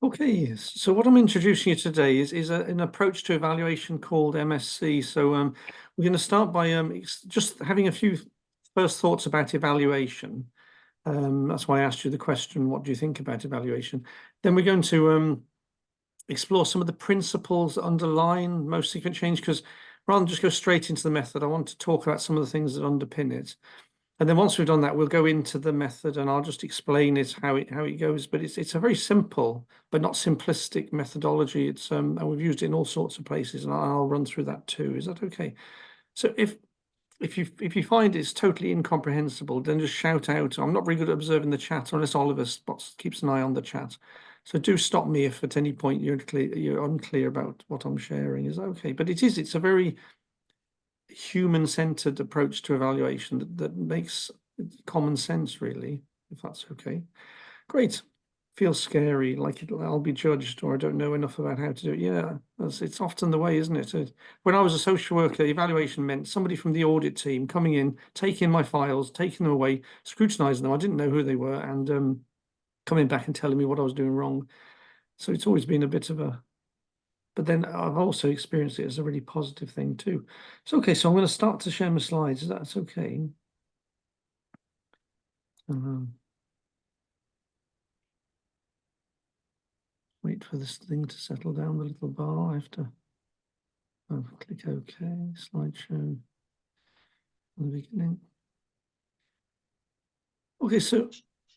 Okay, so what I'm introducing you today is an approach to evaluation called MSc. So we're going to start by just having a few first thoughts about evaluation. That's why I asked you the question, what do you think about evaluation? Then we're going to explore some of the principles that underline most significant change, because rather than just go straight into the method, I want to talk about some of the things that underpin it. And then once we've done that, we'll go into the method and I'll just explain it how it goes. But it's a very simple but not simplistic methodology. It's and we've used it in all sorts of places, and I'll run through that too. Is that okay? So if you find it's totally incomprehensible, then just shout out. I'm not very good at observing the chat unless Oliver keeps an eye on the chat. So do stop me if at any point you're unclear about what I'm sharing. Is that okay? But it's a very human-centered approach to evaluation that makes common sense, really, if that's okay. Great. Feels scary, like I'll be judged or I don't know enough about how to do it. Yeah, it's often the way, isn't it? When I was a social worker, evaluation meant somebody from the audit team coming in, taking my files, taking them away, scrutinizing them. I didn't know who they were, and coming back and telling me what I was doing wrong. So it's always been a bit of a... But then I've also experienced it as a really positive thing too. So, okay, so I'm going to start to share my slides. Is that okay? Wait for this thing to settle down, the little bar. I have to click OK, slideshow from the beginning. Okay, so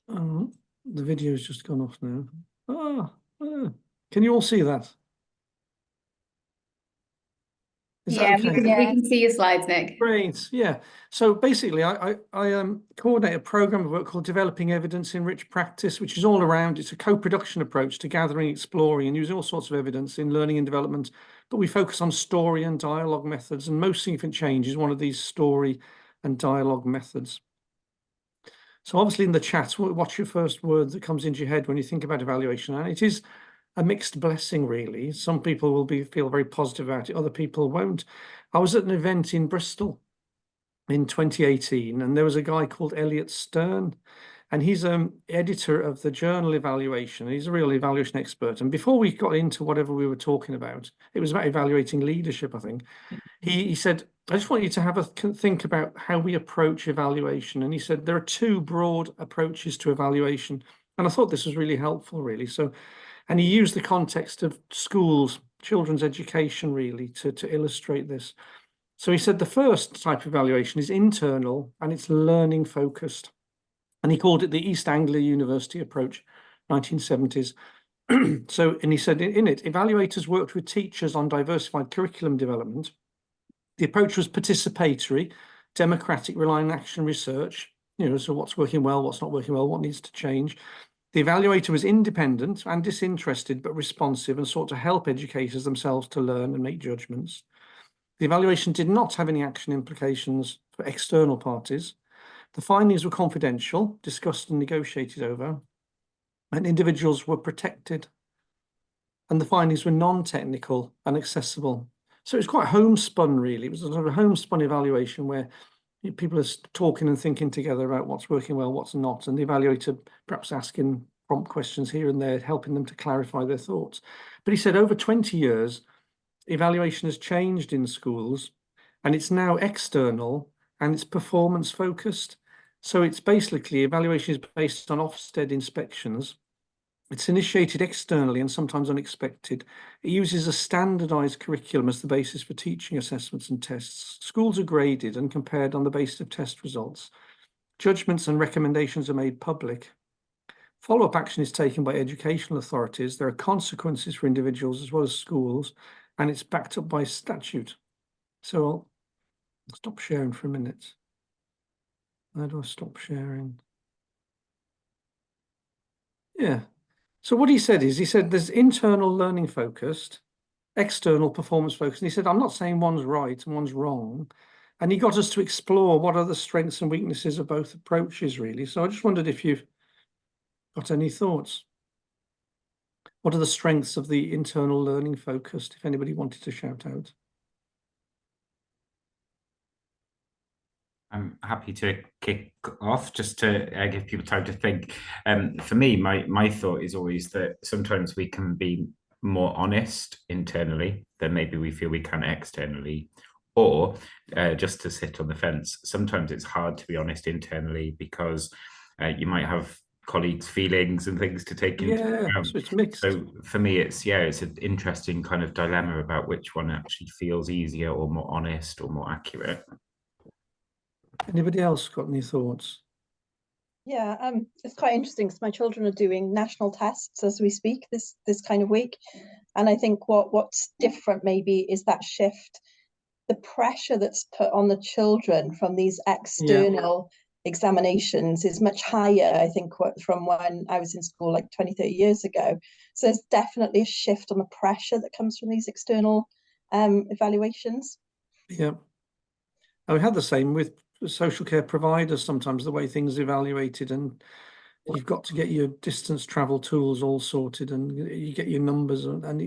the video's just gone off now. Can you all see that? Yeah, okay? we can see your slides, Nick. Great. Yeah. So basically, I coordinate a program of work called Developing Evidence Enriched Practice, which is all around. It's a co-production approach to gathering, exploring, and using all sorts of evidence in learning and development. But we focus on story and dialogue methods, and most significant change is one of these story and dialogue methods. So obviously in the chat, what's your first word that comes into your head when you think about evaluation? And it is a mixed blessing, really. Some people will feel very positive about it, other people won't. I was at an event in Bristol in 2018, and there was a guy called Elliot Stern, and he's editor of the journal Evaluation. He's a real evaluation expert. And before we got into whatever we were talking about, it was about evaluating leadership, I think. He said, I just want you to have a think about how we approach evaluation. And he said, there are two broad approaches to evaluation. And I thought this was really helpful, really. So, and he used the context of schools, children's education, really, to illustrate this. So he said the first type of evaluation is internal and it's learning focused. And he called it the East Anglia University approach, 1970s. So, and he said in it, evaluators worked with teachers on diversified curriculum development. The approach was participatory, democratic, relying on action research, so what's working well, what's not working well, what needs to change. The evaluator was independent and disinterested, but responsive and sought to help educators themselves to learn and make judgments. The evaluation did not have any action implications for external parties. The findings were confidential, discussed and negotiated over, and individuals were protected. And the findings were non-technical and accessible. So it's quite homespun, really. It was a sort of homespun evaluation where people are talking and thinking together about what's working well, what's not, and the evaluator perhaps asking prompt questions here and there, helping them to clarify their thoughts. But he said over 20 years, evaluation has changed in schools, and it's now external and it's performance focused. So it's basically evaluation is based on Ofsted inspections. It's initiated externally and sometimes unexpected. It uses a standardized curriculum as the basis for teaching assessments and tests. Schools are graded and compared on the basis of test results. Judgments and recommendations are made public. Follow-up action is taken by educational authorities. There are consequences for individuals as well as schools, and it's backed up by statute. So I'll stop sharing for a minute. How do I stop sharing? Yeah. So what he said there's internal learning focused, external performance focused. And he said, I'm not saying one's right and one's wrong. And he got us to explore what are the strengths and weaknesses of both approaches, really. So I just wondered if you've got any thoughts. What are the strengths of the internal learning focused, if anybody wanted to shout out? happy to kick off just to give people time to think. For me, my thought is always that sometimes we can be more honest internally than maybe we feel we can externally, or just to sit on the fence. Sometimes it's hard to be honest internally because you might have colleagues' feelings and things to take into account. So it's mixed. So for me, it's an interesting kind of dilemma about which one actually feels easier or more honest or more accurate. Anybody else got any thoughts? Yeah, it's quite interesting because my children are doing national tests as we speak this kind of week, and I think what's different maybe is that shift, the pressure that's put on the children from these external examinations is much higher, I think, from when I was in school like 20, 30 years ago. So there's definitely a shift on the pressure that comes from these external evaluations. Yeah, we had the same with social care providers. Sometimes the way things are evaluated, and you've got to get your distance travel tools all sorted, and you get your numbers, and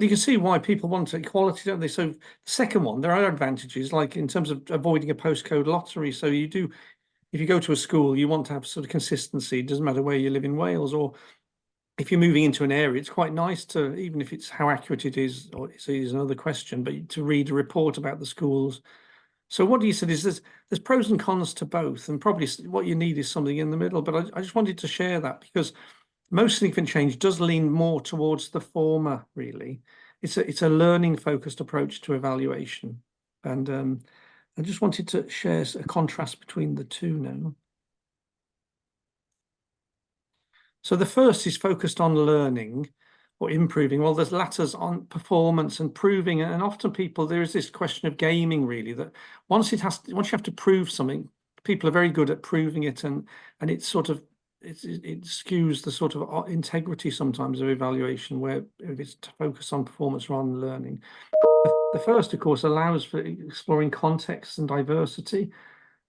you can see why people want equality, don't they? So the second one, there are advantages, like in terms of avoiding a postcode lottery. So you do, if you go to a school, you want to have sort of consistency. It doesn't matter where you live in Wales, or if you're moving into an area, it's quite nice to, even if it's how accurate it is, or it's another question, but to read a report about the schools. So what you said is there's pros and cons to both, and probably what you need is something in the middle. But I just wanted to share that because most significant change does lean more towards the former, really. It's a learning focused approach to evaluation. And I just wanted to share a contrast between the two now. So the first is focused on learning or improving, while the latter's on performance and proving. And often there is this question of gaming, really, that once you have to prove something, people are very good at proving it, and it's sort of it skews the sort of integrity sometimes of evaluation, where if it's to focus on performance rather than learning. The first, of course, allows for exploring context and diversity,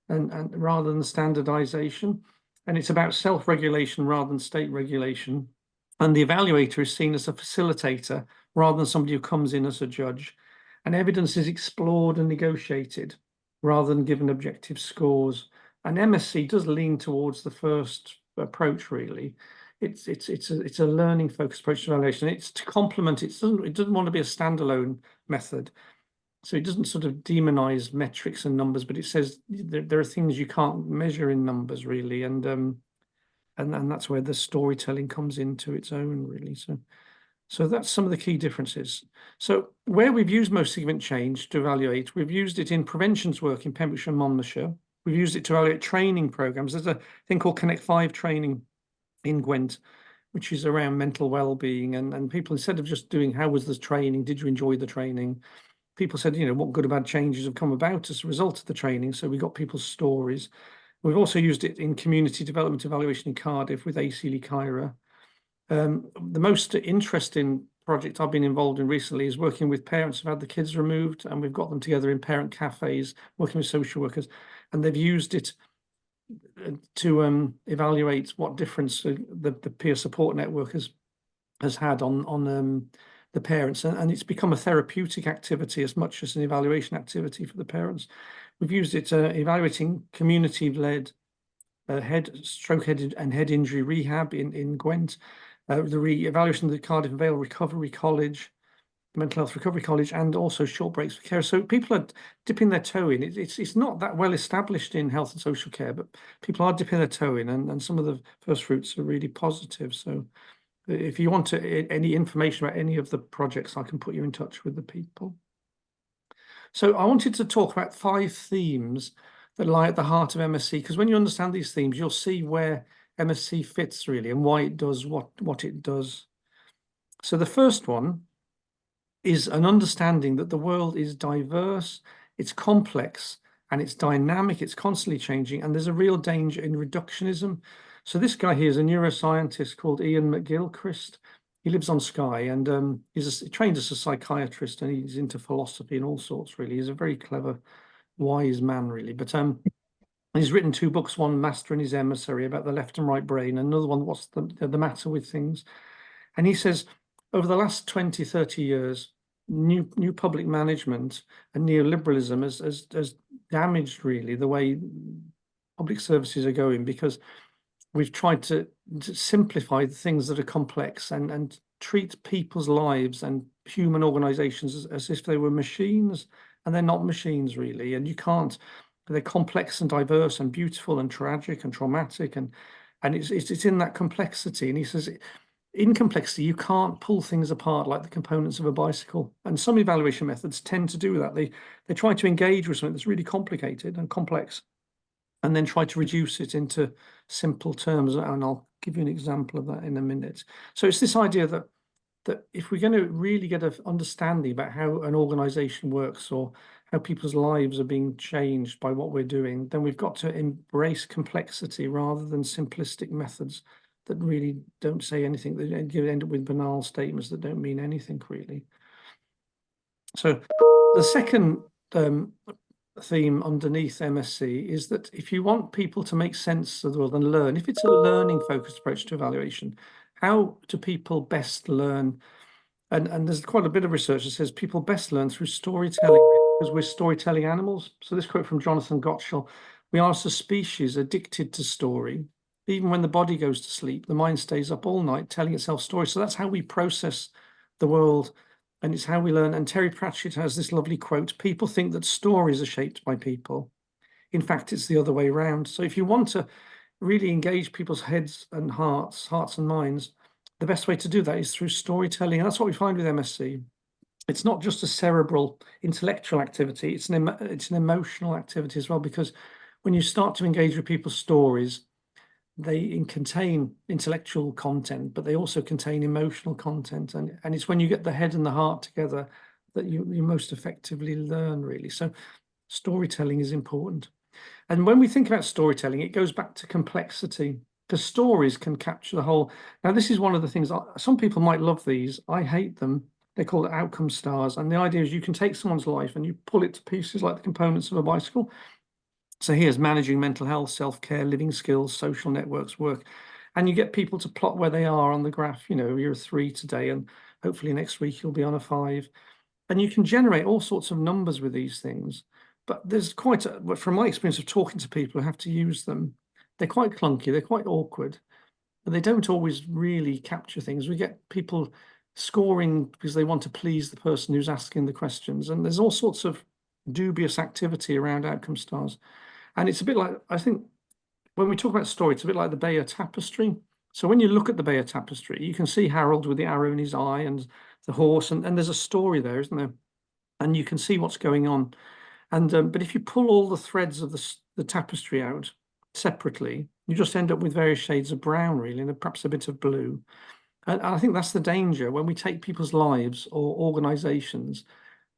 and rather than standardization, and it's about self-regulation rather than state regulation. And the evaluator is seen as a facilitator rather than somebody who comes in as a judge. And evidence is explored and negotiated rather than given objective scores. And MSc does lean towards the first approach, really. It's a learning focused approach to evaluation. It's to complement, it doesn't want to be a standalone method. So it doesn't sort of demonize metrics and numbers, but it says there are things you can't measure in numbers, really. And that's where the storytelling comes into its own, really. So that's some of the key differences. So where we've used most significant change to evaluate, we've used it in preventions work in Pembrokeshire and Monmouthshire. We've used it to evaluate training programs. There's a thing called Connect 5 training in Gwent, which is around mental well-being. And people, instead of just doing, how was the training? Did you enjoy the training? People said, what good or bad changes have come about as a result of the training. So we got people's stories. We've also used it in community development evaluation in Cardiff with ACLE Kyra. The most interesting project I've been involved in recently is working with parents who've had the kids removed, and we've got them together in parent cafes, working with social workers, and they've used it to evaluate what difference the peer support network has had on the parents, and it's become a therapeutic activity as much as an evaluation activity for the parents. We've used it evaluating community-led stroke, head and head injury rehab in Gwent, the evaluation of the Cardiff and Vale Recovery College, Mental Health Recovery College, and also short breaks for care. So people are dipping their toe in. It's not that well established in health and social care, but people are dipping their toe in, and some of the first fruits are really positive. So if you want any information about any of the projects, I can put you in touch with the people. So I wanted to talk about 5 themes that lie at the heart of MSc, because when you understand these themes, you'll see where MSc fits, really, and why it does what it does. So the first one is an understanding that the world is diverse, it's complex, and it's dynamic, it's constantly changing, and there's a real danger in reductionism. So this guy here is a neuroscientist called Ian McGilchrist. He lives on Skye, and he's trained as a psychiatrist, and he's into philosophy and all sorts, really. He's a very clever, wise man, really. But he's written 2 books, one, Master and His Emissary, about the left and right brain, and another one, What's the Matter with Things. And he says, over the last 20, 30 years, new public management and neoliberalism has damaged really the way public services are going, because we've tried to simplify the things that are complex and treat people's lives and human organizations as if they were machines, and they're not machines really. And you can't, they're complex and diverse and beautiful and tragic and traumatic, and it's in that complexity. And he says, in complexity, you can't pull things apart like the components of a bicycle. And some evaluation methods tend to do that. They try to engage with something that's really complicated and complex, and then try to reduce it into simple terms. And I'll give you an example of that in a minute. So it's this idea that if we're going to really get an understanding about how an organization works, or how people's lives are being changed by what we're doing, then we've got to embrace complexity rather than simplistic methods that really don't say anything. They end up with banal statements that don't mean anything really. So the second theme underneath MSc is that if you want people to make sense of the world and learn, if it's a learning focused approach to evaluation, how do people best learn? And there's quite a bit of research that says people best learn through storytelling, because we're storytelling animals. So this quote from Jonathan Gottschall: "We are as a species addicted to story. Even when the body goes to sleep, the mind stays up all night telling itself stories." So that's how we process the world, and it's how we learn. And Terry Pratchett has this lovely quote: "People think that stories are shaped by people. In fact, it's the other way around." So if you want to really engage people's heads and hearts and minds, the best way to do that is through storytelling. And that's what we find with MSc. It's not just a cerebral intellectual activity, it's an emotional activity as well, because when you start to engage with people's stories, they contain intellectual content, but they also contain emotional content. And it's when you get the head and the heart together that you most effectively learn really. So storytelling is important. And when we think about storytelling, it goes back to complexity, because stories can capture the whole. Now, this is one of the things, some people might love these. I hate them. They're called outcome stars. And the idea is you can take someone's life and you pull it to pieces like the components of a bicycle. So here's managing mental health, self-care, living skills, social networks, work. And you get people to plot where they are on the graph. You know, you're a 3 today, and hopefully next week you'll be on a 5. And you can generate all sorts of numbers with these things. But there's quite from my experience of talking to people who have to use them, they're quite clunky, they're quite awkward, but they don't always really capture things. We get people scoring because they want to please the person who's asking the questions. And there's all sorts of dubious activity around outcome stars. And it's a bit like, I think, when we talk about story, it's a bit like the Bayeux Tapestry. So when you look at the Bayeux Tapestry, you can see Harold with the arrow in his eye and the horse, and there's a story there, isn't there? And you can see what's going on. And but if you pull all the threads of the tapestry out separately, you just end up with various shades of brown, really, and perhaps a bit of blue. And I think that's the danger when we take people's lives or organizations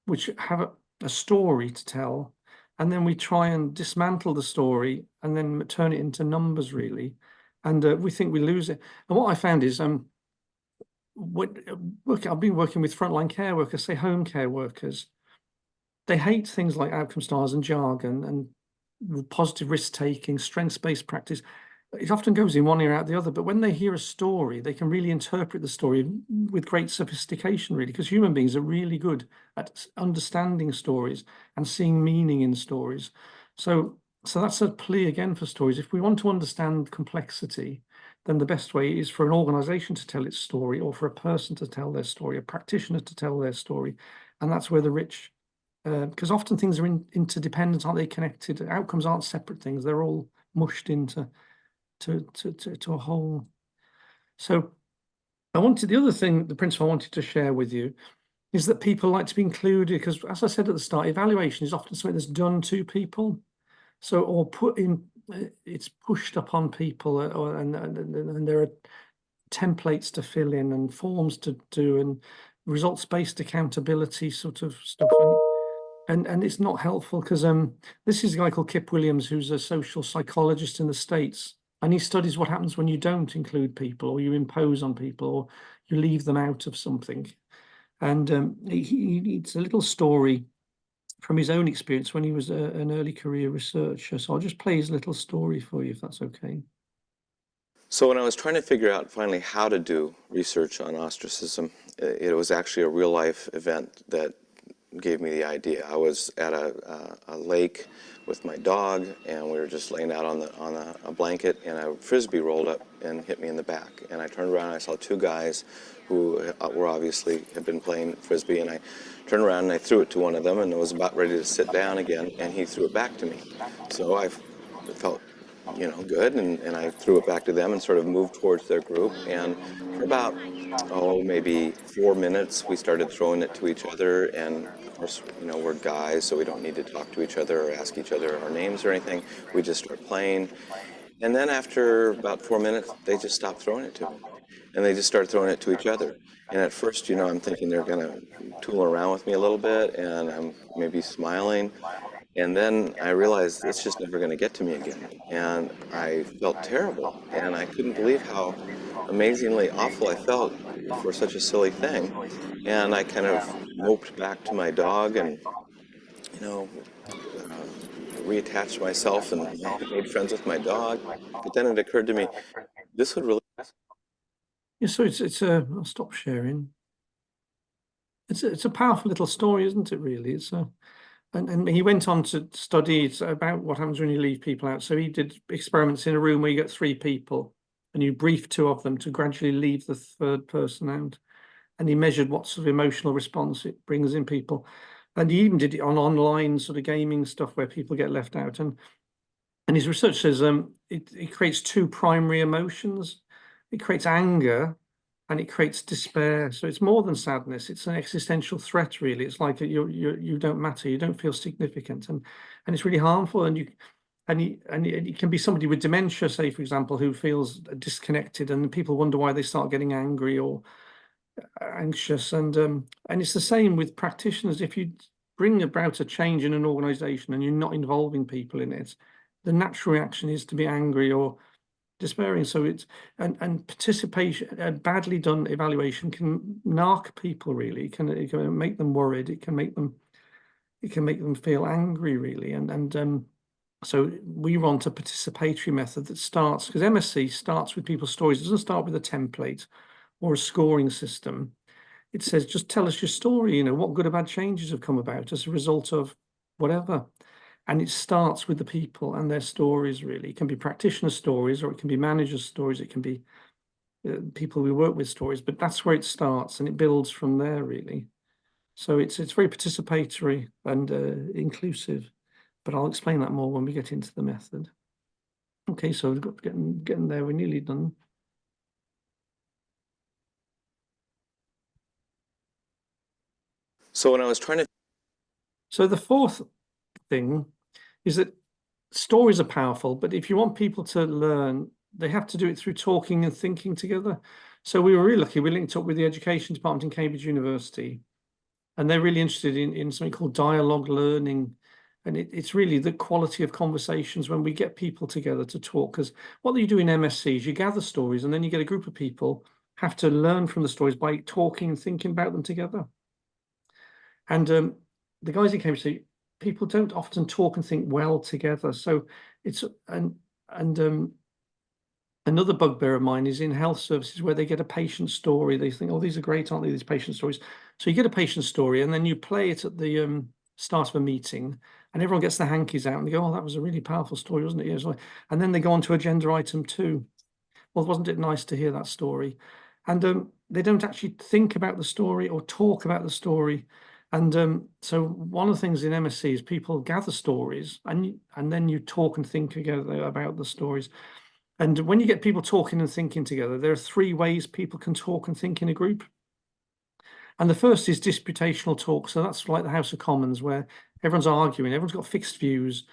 which have a story to tell, and then we try and dismantle the story and then turn it into numbers, really. And we think we lose it. And what I found is, I've been working with frontline care workers, say home care workers. They hate things like outcome stars and jargon and positive risk-taking, strengths-based practice. It often goes in one ear out the other, but when they hear a story, they can really interpret the story with great sophistication, really, because human beings are really good at understanding stories and seeing meaning in stories. So that's a plea again for stories. If we want to understand complexity, then the best way is for an organization to tell its story, or for a person to tell their story, a practitioner to tell their story. And that's where the rich, because often things are interdependent, aren't they? Connected. Outcomes aren't separate things; they're all mushed into a whole. So the other thing, the principle I wanted to share with you, is that people like to be included, because, as I said at the start, evaluation is often something that's done to people, so or put in, it's pushed upon people, and there are templates to fill in and forms to do and results-based accountability sort of stuff. And it's not helpful, because this is a guy called Kip Williams, who's a social psychologist in the States, and he studies what happens when you don't include people, or you impose on people, or you leave them out of something. And it's a little story from his own experience when he was an early career researcher. So I'll just play his little story for you, if that's okay. So when I was trying to figure out finally how to do research on ostracism it was actually a real life event that gave me the idea. I was at a lake with my dog, and we were just laying out on a blanket, and a frisbee rolled up and hit me in the back. And I turned around and I saw two guys who were obviously had been playing frisbee, and I turned around and I threw it to one of them, and I was about ready to sit down again, and he threw it back to me. So I felt, you know, good, and I threw it back to them and sort of moved towards their group. And for about, maybe 4 minutes, we started throwing it to each other. And of course, you know, we're guys, so we don't need to talk to each other or ask each other our names or anything. We just start playing. And then after about 4 minutes, they just stopped throwing it to me. And they just started throwing it to each other. And at first, you know, I'm thinking they're going to tool around with me a little bit, and I'm maybe smiling. And then I realized it's just never going to get to me again. And I felt terrible. And I couldn't believe how amazingly awful I felt for such a silly thing. And I kind of moped back to my dog and, you know, reattached myself and made friends with my dog. But then it occurred to me, this would really... Yeah, so I'll stop sharing. It's a powerful little story, isn't it, really? And he went on to study about what happens when you leave people out. So he did experiments in a room where you get 3 people and you brief 2 of them to gradually leave the 3rd person out. And he measured what sort of emotional response it brings in people. And he even did it on online sort of gaming stuff where people get left out. And his research says it creates 2 primary emotions. It creates anger and it creates despair. So it's more than sadness. It's an existential threat, really. It's like you don't matter. You don't feel significant, and it's really harmful. And it can be somebody with dementia, say, for example, who feels disconnected, and people wonder why they start getting angry or anxious. And it's the same with practitioners. If you bring about a change in an organization and you're not involving people in it, the natural reaction is to be angry or despairing. So it's and participation, a badly done evaluation can narc people, really. It can make them worried. It can make them feel angry, really. And so we want a participatory method that starts, because MSc starts with people's stories. It doesn't start with a template or a scoring system. It says, just tell us your story, you know, what good or bad changes have come about as a result of whatever. And it starts with the people and their stories, really. It can be practitioner stories, or it can be manager stories. It can be people we work with stories, but that's where it starts, and it builds from there, really. So it's very participatory and inclusive, but I'll explain that more when we get into the method. Okay, so we've got getting there. We're nearly done. So when I was trying to... So the 4th thing is that stories are powerful, but if you want people to learn, they have to do it through talking and thinking together. So we were really lucky. We linked up with the education department in Cambridge University, and they're really interested in something called dialogue learning. And it's really the quality of conversations when we get people together to talk. Because what you do in MSc is you gather stories, and then you get a group of people have to learn from the stories by talking and thinking about them together. And the guys in Cambridge say people don't often talk and think well together. So it's another bugbear of mine is in health services where they get a patient story. They think, oh, these are great, aren't they, these patient stories? So you get a patient story, and then you play it at the start of a meeting, and everyone gets their hankies out and they go, oh, that was a really powerful story, wasn't it? Yeah, and then they go on to agenda item 2. Well, wasn't it nice to hear that story? And they don't actually think about the story or talk about the story. And so one of the things in MSc is people gather stories, and then you talk and think together about the stories. And when you get people talking and thinking together, there are 3 ways people can talk and think in a group. And the first is disputational talk. So that's like the House of Commons, where everyone's arguing, everyone's got fixed views,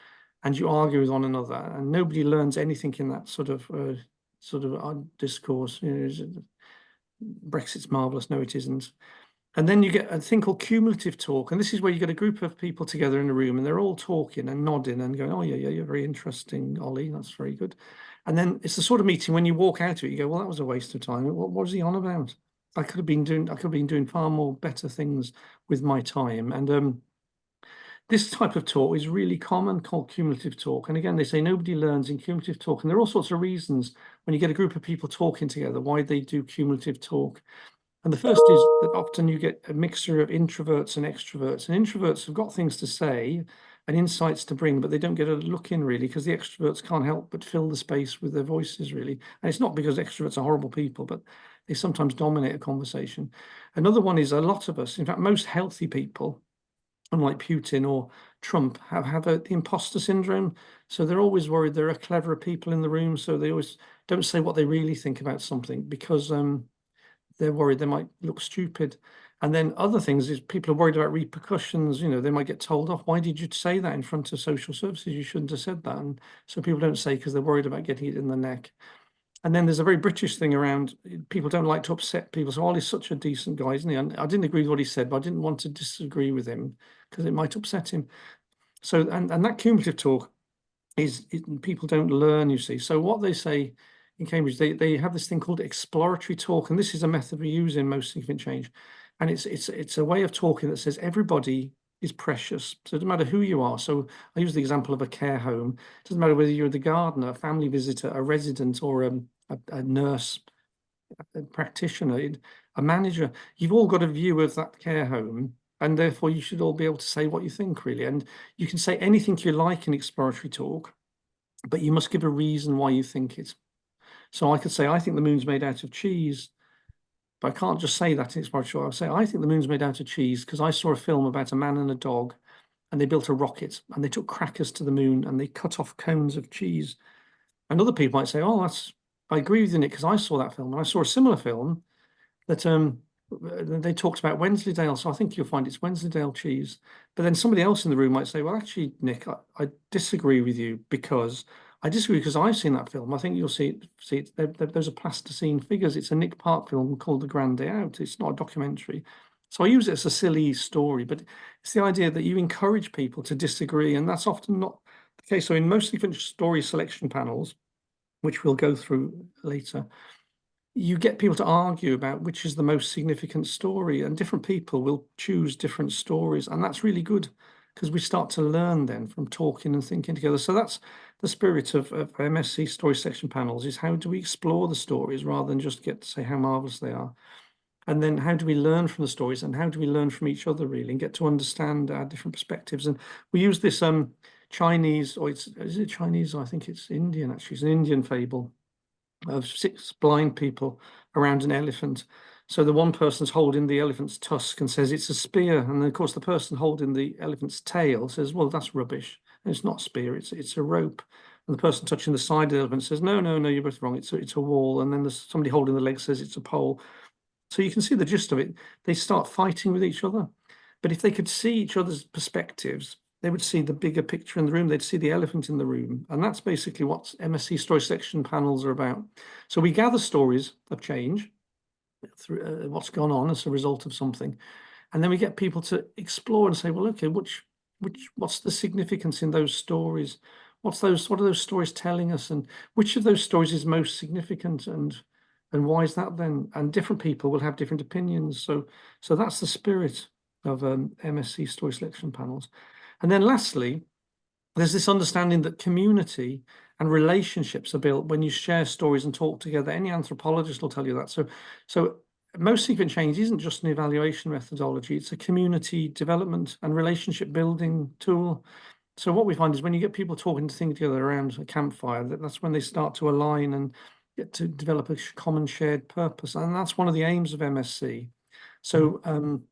and you argue with one another, and nobody learns anything in that sort of discourse. You know, Brexit's marvelous. No, it isn't. And then you get a thing called cumulative talk. And this is where you get a group of people together in a room, and they're all talking and nodding and going, oh, yeah, you're very interesting, Ollie. That's very good. And then it's the sort of meeting when you walk out of it, you go, well, that was a waste of time. What was he on about? I could have been doing far more better things with my time. And this type of talk is really common, called cumulative talk. And again, they say nobody learns in cumulative talk. And there are all sorts of reasons when you get a group of people talking together, why they do cumulative talk. And the first is that often you get a mixture of introverts and extroverts. And introverts have got things to say and insights to bring, but they don't get a look in really, because the extroverts can't help but fill the space with their voices really. And it's not because extroverts are horrible people, but they sometimes dominate a conversation. Another one is a lot of us, in fact, most healthy people, unlike Putin or Trump, have the imposter syndrome. So they're always worried there are cleverer people in the room. So they always don't say what they really think about something because they're worried they might look stupid. And then other things is people are worried about repercussions. You know, they might get told off. Why did you say that in front of social services? You shouldn't have said that. And so people don't say because they're worried about getting it in the neck. And then there's a very British thing around people don't like to upset people. So Ollie's such a decent guy, isn't he? And I didn't agree with what he said, but I didn't want to disagree with him because it might upset him. So, and that cumulative talk is people don't learn, you see. So what they say in Cambridge, they have this thing called exploratory talk, and this is a method we use in most significant change. And it's a way of talking that says everybody is precious. So it doesn't matter who you are. So I use the example of a care home. It doesn't matter whether you're the gardener, a family visitor, a resident, or a nurse, a practitioner, a manager. You've all got a view of that care home, and therefore you should all be able to say what you think really. And you can say anything you like in exploratory talk, but you must give a reason why you think it. So I could say, I think the moon's made out of cheese, but I can't just say that in exploratory talk. I'll say, I think the moon's made out of cheese because I saw a film about a man and a dog, and they built a rocket, and they took crackers to the moon, and they cut off cones of cheese. And other people might say, oh, I agree with you, Nick, because I saw that film, and I saw a similar film that they talked about Wensleydale, so I think you'll find it's Wensleydale cheese. But then somebody else in the room might say, well, actually, Nick, I disagree with you because I've seen that film. I think you'll see it. Those are plasticine figures. It's a Nick Park film called The Grand Day Out. It's not a documentary. So I use it as a silly story, but it's the idea that you encourage people to disagree, and that's often not the case. So in most different story selection panels, which we'll go through later, you get people to argue about which is the most significant story, and different people will choose different stories. And that's really good because we start to learn then from talking and thinking together. So that's the spirit of MSc story selection panels, is how do we explore the stories rather than just get to say how marvelous they are? And then how do we learn from the stories, and how do we learn from each other really, and get to understand our different perspectives? And we use this Chinese, or is it Chinese? I think it's Indian actually. It's an Indian fable of 6 blind people around an elephant. So the one person's holding the elephant's tusk and says it's a spear, and then of course the person holding the elephant's tail says, well, that's rubbish, and it's not a spear, it's a rope. And the person touching the side of the elephant says, no, you're both wrong, it's a wall. And then there's somebody holding the leg says it's a pole. So you can see the gist of it. They start fighting with each other, but if they could see each other's perspectives, they would see the bigger picture in the room. They'd see the elephant in the room. And that's basically what MSc story selection panels are about. So we gather stories of change through what's gone on as a result of something. And then we get people to explore and say, well, okay, what's the significance in those stories? What are those stories telling us? And which of those stories is most significant? And why is that then? And different people will have different opinions. So that's the spirit of MSc story selection panels. And then lastly, there's this understanding that community and relationships are built when you share stories and talk together. Any anthropologist will tell you that. So most significant change isn't just an evaluation methodology, it's a community development and relationship building tool. So what we find is when you get people talking to things together around a campfire, that's when they start to align and get to develop a common shared purpose. And that's one of the aims of MSc. So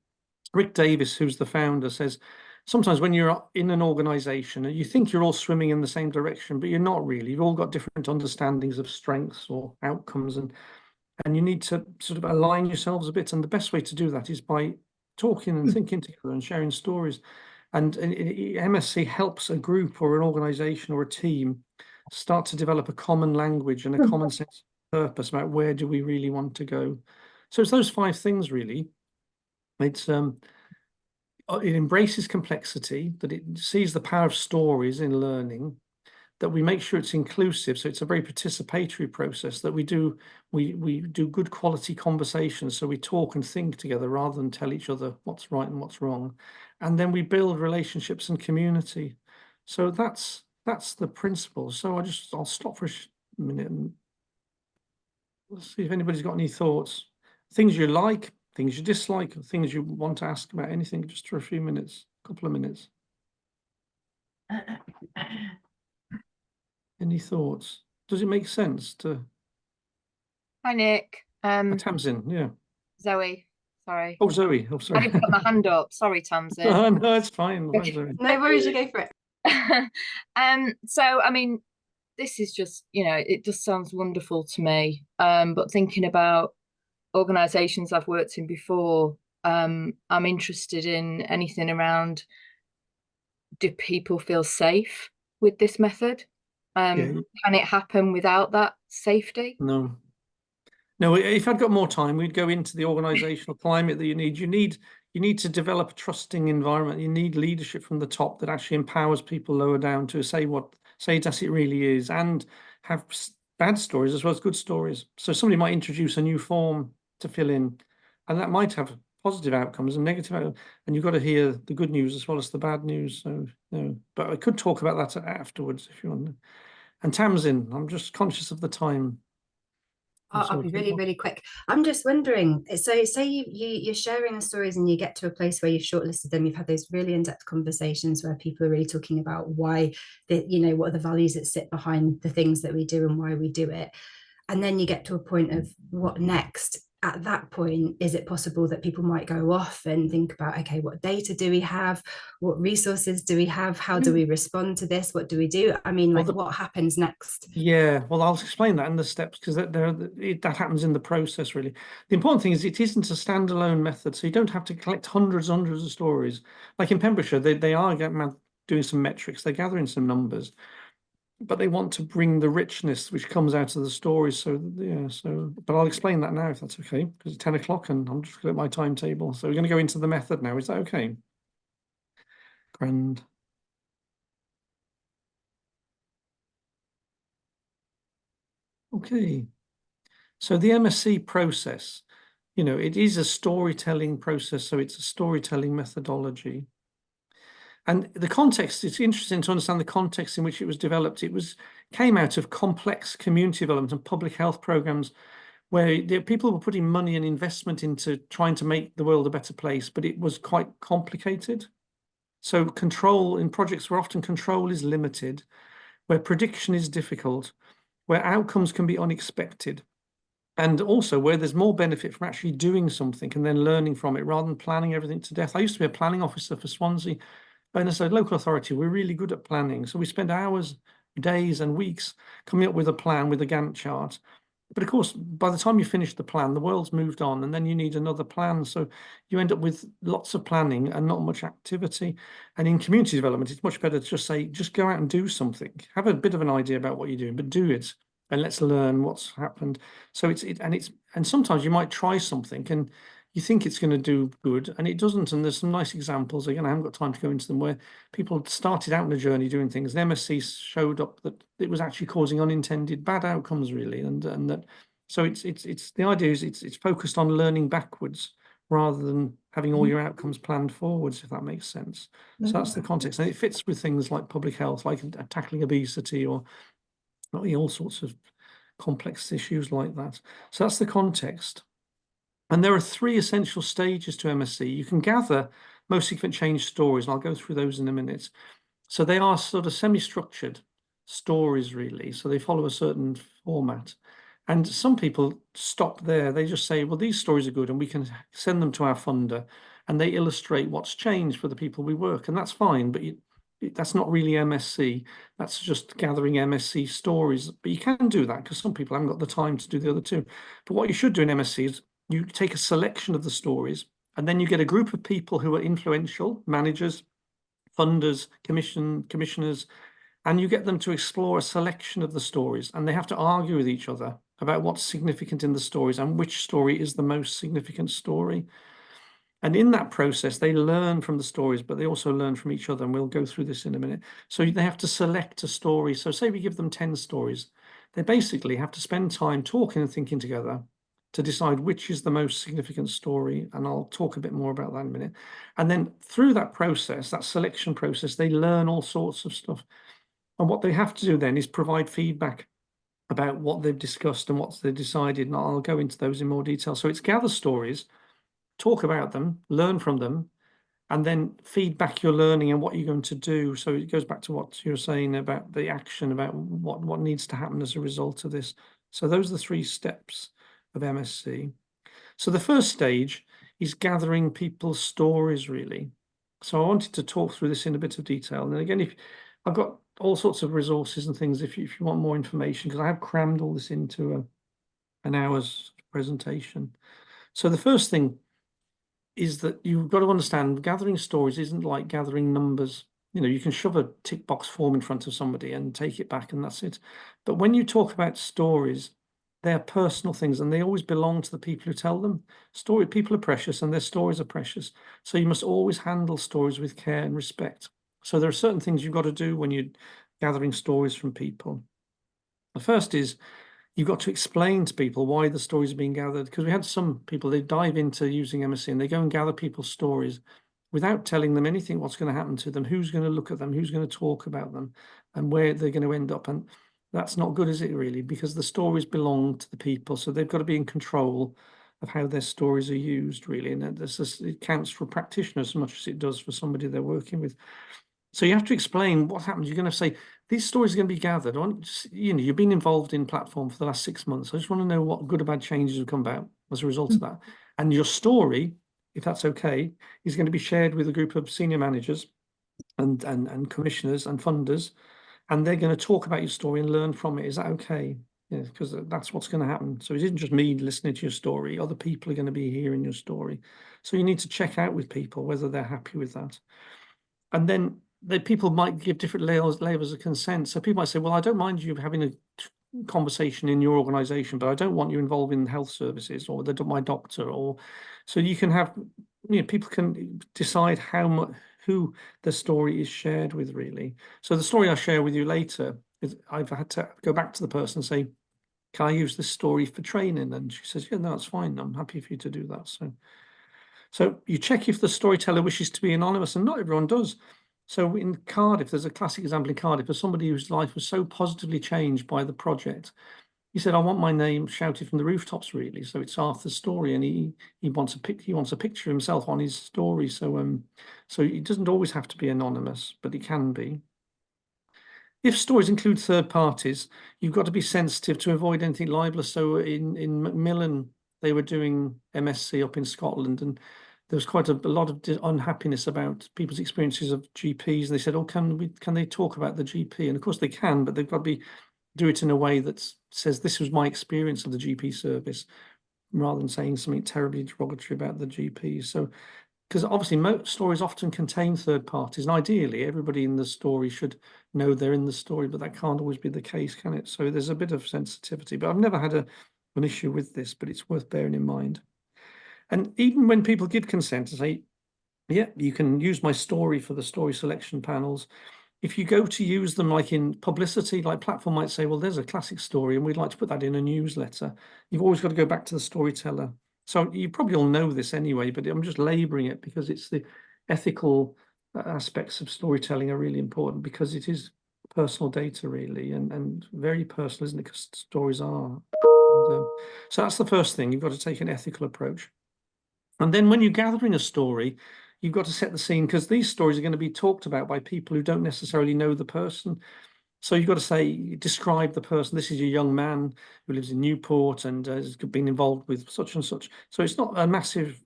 Rick Davis, who's the founder, says, sometimes when you're in an organization, you think you're all swimming in the same direction, but you're not really. You've all got different understandings of strengths or outcomes, and you need to sort of align yourselves a bit. And the best way to do that is by talking and thinking together and sharing stories. And MSc helps a group or an organization or a team start to develop a common language and a common sense of purpose about where do we really want to go. So it's those 5 things really. It embraces complexity, that it sees the power of stories in learning, that we make sure it's inclusive, so it's a very participatory process, that we do good quality conversations, so we talk and think together rather than tell each other what's right and what's wrong, and then we build relationships and community. So that's the principle. So I'll stop for a minute and let's see if anybody's got any thoughts, things you like, things you dislike, or things you want to ask about, anything, just for a few minutes, a couple of minutes. Any thoughts? Does it make sense to? Hi, Nick. Tamsin, yeah. Zoe, sorry. Oh, Zoe. Oh, I sorry. didn't put my hand up. Sorry, Tamsin. Oh, no, it's fine. Fine, Zoe. No worries, you go for it. So, I mean, this is just, it just sounds wonderful to me. But thinking about organisations I've worked in before, I'm interested in anything around, do people feel safe with this method? Can it happen without that safety? No. No, if I'd got more time, we'd go into the organizational climate that you need. You need to develop a trusting environment. You need leadership from the top that actually empowers people lower down to say it as it really is, and have bad stories as well as good stories. So somebody might introduce a new form to fill in, and that might have positive outcomes and negative outcomes, and you've got to hear the good news as well as the bad news. So, but I could talk about that afterwards if you want. And Tamsin, I'm just conscious of the time. I'll be really, really quick. I'm just wondering, so say you're sharing the stories and you get to a place where you've shortlisted them, you've had those really in-depth conversations where people are really talking about why, what are the values that sit behind the things that we do and why we do it. And then you get to a point of what next? At that point, is it possible that people might go off and think about, okay, what data do we have? What resources do we have? How do we respond to this? What do we do? I mean, what happens next? Yeah, well, I'll explain that in the steps, because that happens in the process, really. The important thing is it isn't a standalone method, so you don't have to collect hundreds of stories. Like in Pembrokeshire, they are doing some metrics, they're gathering some numbers, but they want to bring the richness which comes out of the stories. So yeah, but I'll explain that now if that's okay, because it's 10 o'clock and I'm just looking at my timetable. So we're going to go into the method now. Is that okay? Grand. Okay. So the MSc process, it is a storytelling process. So it's a storytelling methodology. And the context, it's interesting to understand the context in which it was developed. Came out of complex community development and public health programs where people were putting money and investment into trying to make the world a better place, but it was quite complicated. So control in projects where often control is limited, where prediction is difficult, where outcomes can be unexpected, and also where there's more benefit from actually doing something and then learning from it rather than planning everything to death. I used to be a planning officer for Swansea. And as a local authority, we're really good at planning. So we spend hours, days and weeks coming up with a plan with a Gantt chart. But of course, by the time you finish the plan, the world's moved on and then you need another plan. So you end up with lots of planning and not much activity. And in community development, it's much better to just go out and do something. Have a bit of an idea about what you're doing, but do it. And let's learn what's happened. So and sometimes you might try something and you think it's going to do good and it doesn't. And there's some nice examples. Again, I haven't got time to go into them, where people started out on a journey doing things. The MSc showed up that it was actually causing unintended bad outcomes, really. And that, so it's the idea is it's focused on learning backwards rather than having all your outcomes planned forwards, if that makes sense. So that's the context. And it fits with things like public health, like tackling obesity or all sorts of complex issues like that. So that's the context. And there are 3 essential stages to MSc. You can gather most significant change stories, and I'll go through those in a minute. So they are sort of semi-structured stories, really. So they follow a certain format. And some people stop there. They just say, well, these stories are good, and we can send them to our funder, and they illustrate what's changed for the people we work. And that's fine, but that's not really MSc. That's just gathering MSc stories. But you can do that because some people haven't got the time to do the other 2. But what you should do in MSc is you take a selection of the stories, and then you get a group of people who are influential, managers, funders, commissioners, and you get them to explore a selection of the stories, and they have to argue with each other about what's significant in the stories and which story is the most significant story. And in that process, they learn from the stories, but they also learn from each other, and we'll go through this in a minute. So they have to select a story. So say we give them 10 stories, they basically have to spend time talking and thinking together to decide which is the most significant story. And I'll talk a bit more about that in a minute. And then through that process, that selection process, they learn all sorts of stuff. And what they have to do then is provide feedback about what they've discussed and what they've decided. And I'll go into those in more detail. So it's gather stories, talk about them, learn from them, and then feed back your learning and what you're going to do. So it goes back to what you're saying about the action, about what needs to happen as a result of this. So those are the 3 steps of MSc. So the first stage is gathering people's stories, really. So I wanted to talk through this in a bit of detail. And again, if I've got all sorts of resources and things, if you want more information, because I have crammed all this into an hour's presentation. So the first thing is that you've got to understand gathering stories isn't like gathering numbers. You know, you can shove a tick box form in front of somebody and take it back and that's it. But when you talk about stories, they're personal things and they always belong to the people who tell them. People are precious and their stories are precious. So you must always handle stories with care and respect. So there are certain things you've got to do when you're gathering stories from people. The first is you've got to explain to people why the stories are being gathered, because we had some people, they dive into using MSc and they go and gather people's stories without telling them anything, what's going to happen to them, who's going to look at them, who's going to talk about them, and where they're going to end up. And that's not good, is it, really? Because the stories belong to the people, so they've got to be in control of how their stories are used, really. And it counts for practitioners as much as it does for somebody they're working with. So you have to explain what happens. You're going to say, these stories are going to be gathered on, you know, you've been involved in platform for the last 6 months. I just want to know what good or bad changes have come about as a result of that. And your story, if that's okay, is going to be shared with a group of senior managers and commissioners and funders, and they're going to talk about your story and learn from it. Is that okay? Yeah, because that's what's going to happen. So it isn't just me listening to your story. Other people are going to be hearing your story. So you need to check out with people whether they're happy with that. And then people might give different levels of consent. So people might say, well, I don't mind you having a conversation in your organization, but I don't want you involved in health services or my doctor. Or so you can have, you know, people can decide who the story is shared with, really. So the story I share with you later is I've had to go back to the person and say, can I use this story for training? And she says, yeah, no, that's fine. I'm happy for you to do that. So you check if the storyteller wishes to be anonymous, and not everyone does. So in Cardiff, there's a classic example in Cardiff of somebody whose life was so positively changed by the project. He said, I want my name shouted from the rooftops, really. So it's Arthur's story, and he wants a picture of himself on his story. So so it doesn't always have to be anonymous, but it can be. If stories include third parties, you've got to be sensitive to avoid anything libelous. So in Macmillan, they were doing MSc up in Scotland, and there was quite a lot of unhappiness about people's experiences of GPs. They said, oh, can they talk about the GP? And of course they can, but they've got to do it in a way that says this was my experience of the GP service, rather than saying something terribly derogatory about the GP. So, because obviously most stories often contain third parties, and ideally everybody in the story should know they're in the story, but that can't always be the case, can it? So there's a bit of sensitivity, but I've never had an issue with this, but it's worth bearing in mind. And even when people give consent and say, yeah, you can use my story for the story selection panels, if you go to use them like in publicity, like platform might say, well, there's a classic story and we'd like to put that in a newsletter, you've always got to go back to the storyteller. So you probably all know this anyway, but I'm just laboring it because it's the ethical aspects of storytelling are really important, because it is personal data, really, and very personal, isn't it? Because stories are. And, so that's the first thing. You've got to take an ethical approach. And then when you're gathering a story, you've got to set the scene, because these stories are going to be talked about by people who don't necessarily know the person. So you've got to say, describe the person. This is a young man who lives in Newport and has been involved with such and such. So it's not a massive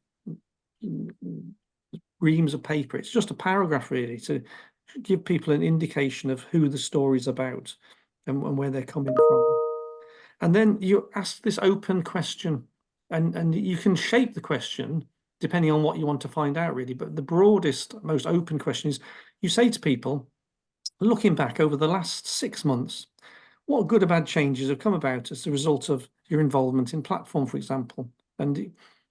reams of paper. It's just a paragraph, really, to give people an indication of who the story's about and where they're coming from. And then you ask this open question, and you can shape the question depending on what you want to find out, really. But the broadest, most open question is, you say to people, looking back over the last 6 months, what good or bad changes have come about as a result of your involvement in platform, for example?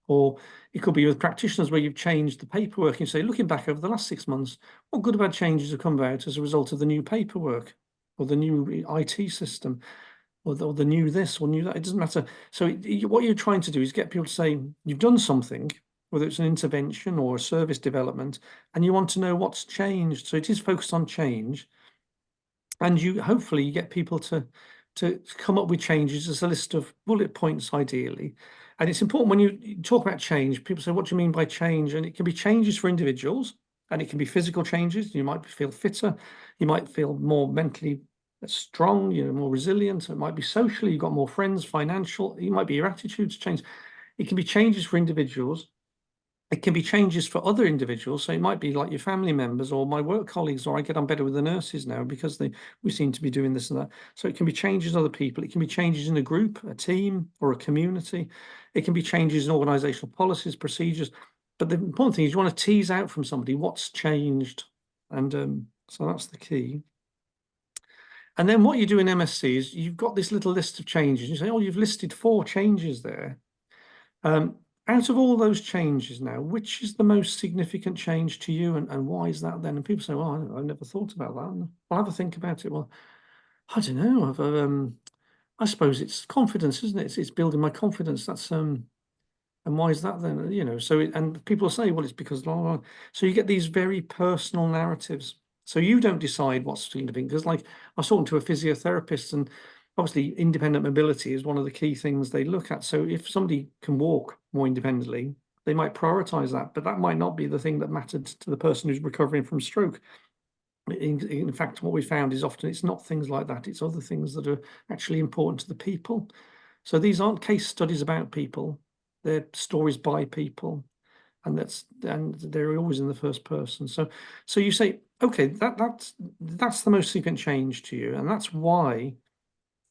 Or it could be with practitioners where you've changed the paperwork, and you say, looking back over the last 6 months, what good or bad changes have come about as a result of the new paperwork or the new IT system? Or the new this or new that, it doesn't matter. So what you're trying to do is get people to say, you've done something, whether it's an intervention or a service development, and you want to know what's changed. So it is focused on change. And you hopefully get people to come up with changes as a list of bullet points, ideally. And it's important when you talk about change, people say, what do you mean by change? And it can be changes for individuals, and it can be physical changes. You might feel fitter, you might feel more mentally strong, more resilient. It might be socially, you've got more friends, financial, it might be your attitudes change. It can be changes for individuals. It can be changes for other individuals. So it might be like your family members or my work colleagues, or I get on better with the nurses now because we seem to be doing this and that. So it can be changes in other people. It can be changes in a group, a team, or a community. It can be changes in organizational policies, procedures. But the important thing is you want to tease out from somebody what's changed. And so that's the key. And then what you do in MSc is you've got this little list of changes. You say, oh, you've listed 4 changes there. Out of all those changes now, which is the most significant change to you, and why is that then? And people say, well, I never thought about that. I'll have a think about it. Well, I don't know. I suppose it's confidence, isn't it? It's building my confidence. That's and why is that then? So and people say, well, it's because blah, blah, blah. So you get these very personal narratives. So you don't decide what's significant, because like I was talking to a physiotherapist, and obviously independent mobility is one of the key things they look at. So if somebody can walk more independently, they might prioritize that, but that might not be the thing that mattered to the person who's recovering from stroke. In fact, what we found is often it's not things like that. It's other things that are actually important to the people. So these aren't case studies about people. They're stories by people. And they're always in the first person. So you say, okay, that's the most significant change to you, and that's why